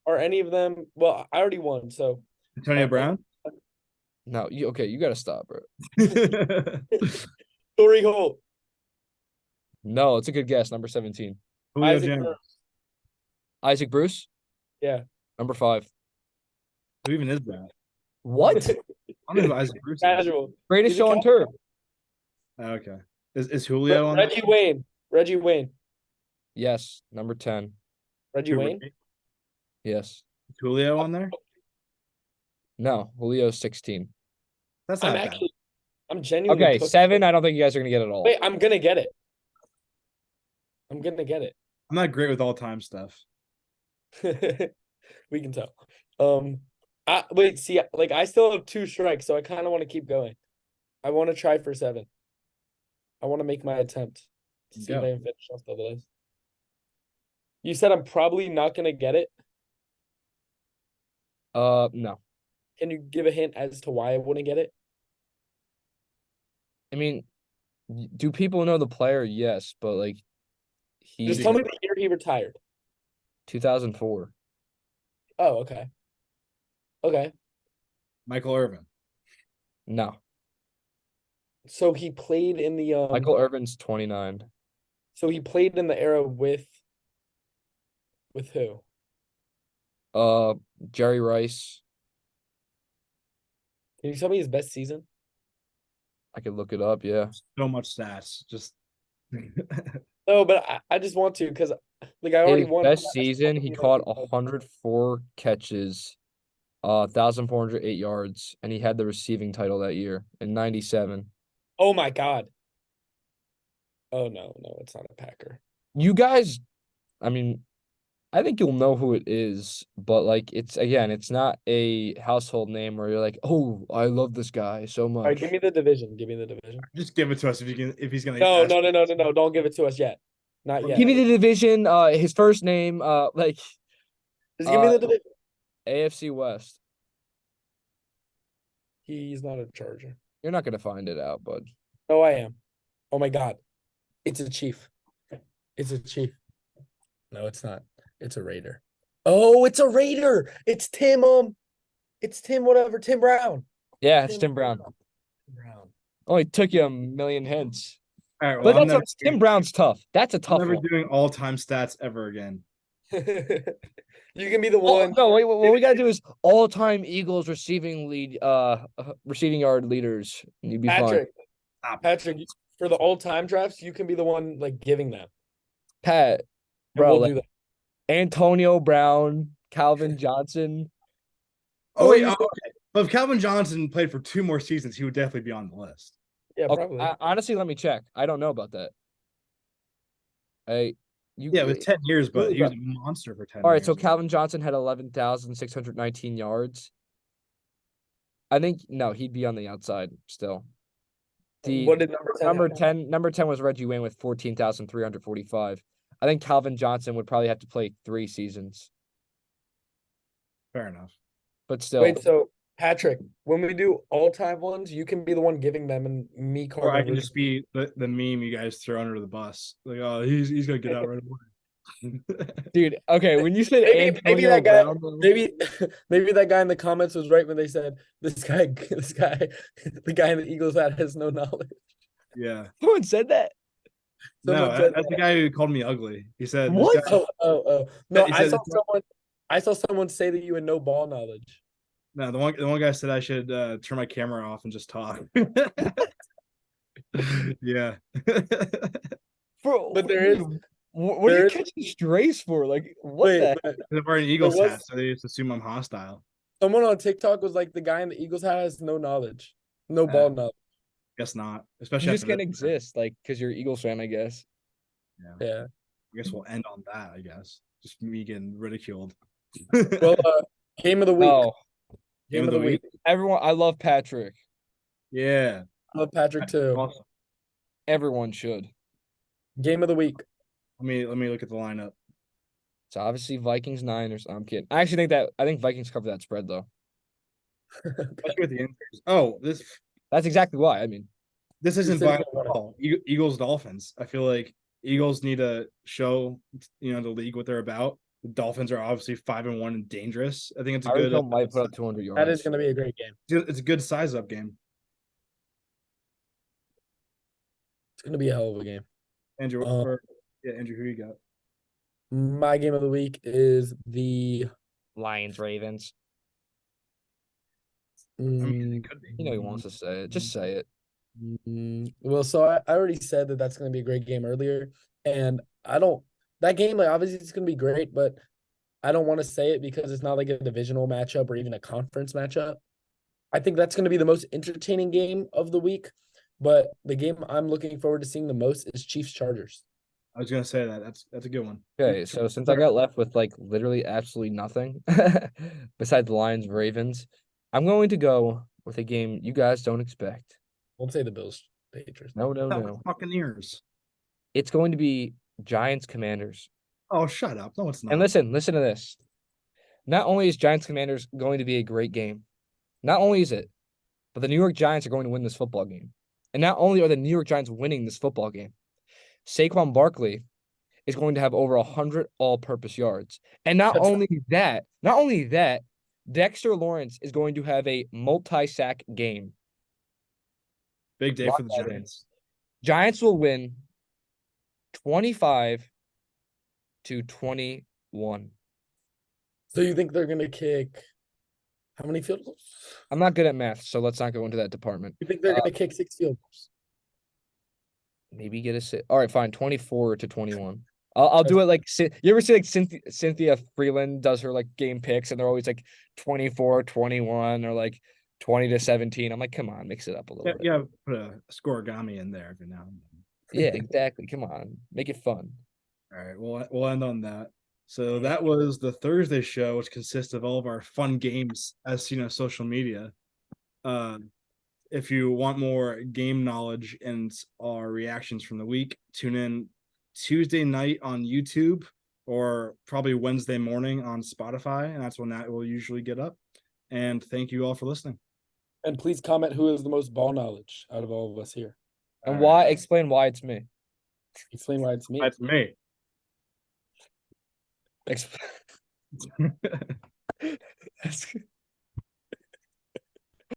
B: Are any of them? Well, I already won, so
A: Antonio Brown.
C: No, you okay? You gotta stop, bro.
B: Torrey Holt,
C: No, it's a good guess. Number 17,
A: Julio
B: Isaac
A: Jones.
B: Bruce.
C: Isaac Bruce.
B: Yeah.
C: Number 5.
A: Who even is that?
C: What?
A: I don't know who Isaac Bruce is.
B: Casual.
C: Greatest
B: He's a
C: show on turf.
A: Oh, okay. Is Julio on
B: Reggie Wayne. Reggie Wayne.
C: Yes, number 10.
B: Reggie
A: there?
B: Wayne.
C: Yes.
A: Is Julio on there?
C: No, Julio's 16.
A: That's
B: I'm
A: not bad.
B: actually. I'm genuinely.
C: Okay,
B: cooked.
C: 7. I don't think you guys are gonna get it all.
B: Wait, I'm gonna get it. I'm gonna get it.
A: I'm not great with all time stuff.
B: We can tell. Wait, see, like I still have 2 strikes, so I kind of want to keep going. I want to try for 7. I want to make my attempt to see if
A: Go.
B: I can finish off the list. You said I'm probably not gonna get it.
C: No.
B: Can you give a hint as to why I wouldn't get it?
C: I mean, do people know the player? Yes, but like
B: Just
C: he
B: tell me the year he retired.
C: 2004.
B: Oh, okay. Okay.
A: Michael Irvin.
C: No,
B: So he played in the
C: Michael Irvin's 29.
B: so he played in the era with who?
C: Jerry Rice.
B: Can you tell me his best season?
C: I could look it up. Yeah.
A: So much stats. Just
B: No, but I just want to because like I already
C: His
B: won.
C: best season, he caught 104 catches, 1,408 yards, and he had the receiving title that year in '97.
B: Oh my God. Oh no, it's not a Packer.
C: You guys, I mean, I think you'll know who it is, but like it's not a household name where you're like, oh, I love this guy so
B: All right,
C: much.
B: give me the division. Give me the division.
A: just give it to us if he's gonna.
B: No,
A: ask.
B: no. Don't give it to us yet. Not yet.
C: Give me the division, his first name, like
B: Just give me the division.
C: AFC West.
B: He's not a Charger.
C: You're not gonna find it out, bud.
B: No, I am. Oh my God. It's a Chief. It's a Chief. No, it's not. It's a Raider. Oh, it's a Raider. It's Tim whatever, Tim Brown.
C: Yeah, it's Tim Brown.
B: Brown.
C: Only took you a million hints.
A: All right,
C: But
A: well,
C: that's Tim Brown's tough. That's a
A: I'm
C: tough
A: never
C: one.
A: doing all-time stats ever again.
B: You can be the
C: Oh,
B: one.
C: no, wait, what we gotta do is all-time Eagles receiving yard leaders. And you'd be fine.
B: Patrick.
A: Stop.
B: Patrick, for the all-time drafts, you can be the one like giving them.
C: Pat,
B: And
C: bro,
B: we'll
C: like,
B: do that.
C: Antonio Brown, Calvin Johnson.
A: Oh wait,
C: you
A: okay. But if Calvin Johnson played for 2 more seasons, he would definitely be on the list.
B: Yeah,
C: Okay,
B: probably.
C: honestly, let me check. I don't know about that.
A: Yeah, it was 10 years, but he was
C: All
A: a monster for 10
C: right,
A: years.
C: so Calvin Johnson had 11,619 yards. I think no, he'd be on the outside still.
B: What did number 10
C: Number 10 was Reggie Wayne with 14,345. I think Calvin Johnson would probably have to play 3 seasons,
A: Fair enough.
C: but still.
B: Wait, so Patrick, when we do all-time ones, you can be the one giving them, and me,
A: Or I
B: Carter.
A: can just be the meme you guys throw under the bus. Like, oh, he's gonna get out right away.
C: Dude, okay, when you said
B: Maybe
C: Antonio
B: that guy,
C: Brown, though-
B: maybe that guy in the comments was right when they said this guy, the guy in the Eagles hat has no knowledge.
A: Yeah.
C: someone said that.
B: Someone
A: No,
B: said
A: that's the guy who called me ugly. He said,
C: What?
A: This guy,
B: Oh. No,
A: He
B: I
A: said
B: saw
A: it's not-
B: someone. I saw someone say that you had no ball knowledge.
A: no, the one guy said I should turn my camera off and just talk. Yeah.
C: Bro,
B: But there is.
C: what are
B: there
C: you
B: is-
C: catching strays for? Like, what
B: Wait,
C: the?
B: but
A: I'm wearing an Eagles
B: was-
A: hat, so they just assume I'm hostile.
B: someone on TikTok was like, the guy in the Eagles hat has no knowledge, no ball knowledge.
A: Guess not.
C: You
A: Especially
C: just
A: after
C: can't
A: this.
C: exist, like, because you're an Eagles fan, I guess.
B: Yeah.
A: I guess we'll end on that. I guess just me getting ridiculed.
B: Well, game of the week.
C: Oh,
B: Game of the week.
C: everyone, I love Patrick.
A: Yeah.
B: I love Patrick too.
A: Awesome.
C: Everyone should.
B: Game of the week.
A: Let me look at the lineup.
C: It's obviously Vikings, Niners. I'm kidding. I think Vikings cover that spread though.
A: Let's go with the answers. Oh,
C: That's exactly why. I mean,
A: this isn't
B: You're sitting
A: violent
B: at
A: at all. Eagles Dolphins. I feel like Eagles need to show the league what they're about. The Dolphins are obviously 5-1 and dangerous. I think it's a good.
C: Arizo might put up 200 yards.
B: That is going to be a great game.
A: It's a good size up game.
B: It's going to be a hell of a game.
A: Andrew, Andrew, who you got?
B: My game of the week is the
C: Lions, Ravens.
A: I mean, it could be.
C: You know he wants to say it. Just say it.
B: Well, so I already said that that's going to be a great game earlier, and that game, like, obviously it's going to be great, but I don't want to say it because it's not like a divisional matchup or even a conference matchup. I think that's going to be the most entertaining game of the week, but the game I'm looking forward to seeing the most is Chiefs Chargers.
A: I was gonna say that. That's a good one.
C: Okay, so since I got left with like literally absolutely nothing besides the Lions, Ravens, I'm going to go with a game you guys don't expect.
B: Won't say the Bills, Patriots.
C: No.
A: Buccaneers.
C: It's going to be Giants, Commanders.
A: Oh, shut up. No, it's not.
C: And listen to this. Not only is Giants Commanders going to be a great game, not only is it, but the New York Giants are going to win this football game. And not only are the New York Giants winning this football game, Saquon Barkley is going to have over 100 all-purpose yards. And not only that, Dexter Lawrence is going to have a multi-sack game.
A: Big day for the Giants.
C: Giants will win 25-21.
B: So you think they're going to kick how many field goals?
C: I'm not good at math, so let's not go into that department.
B: You think they're going to kick 6 field goals?
C: Maybe get a sit. All right, fine. 24-21. I'll do it like you ever see like Cynthia Freeland does her like game picks and they're always like 24-21 or like 20-17. I'm like, come on, mix it up a little bit.
A: Yeah, put a scoregami in there every now and then.
C: Yeah, exactly. Come on, make it fun.
A: All right, we'll end on that. So that was the Thursday show, which consists of all of our fun games as social media. If you want more game knowledge and our reactions from the week, tune in Tuesday night on YouTube or probably Wednesday morning on Spotify, and that's when that will usually get up. And thank you all for listening.
B: And please comment who has the most ball knowledge out of all of us here.
C: And explain why it's me.
B: Explain why it's me.
A: That's me.
C: That's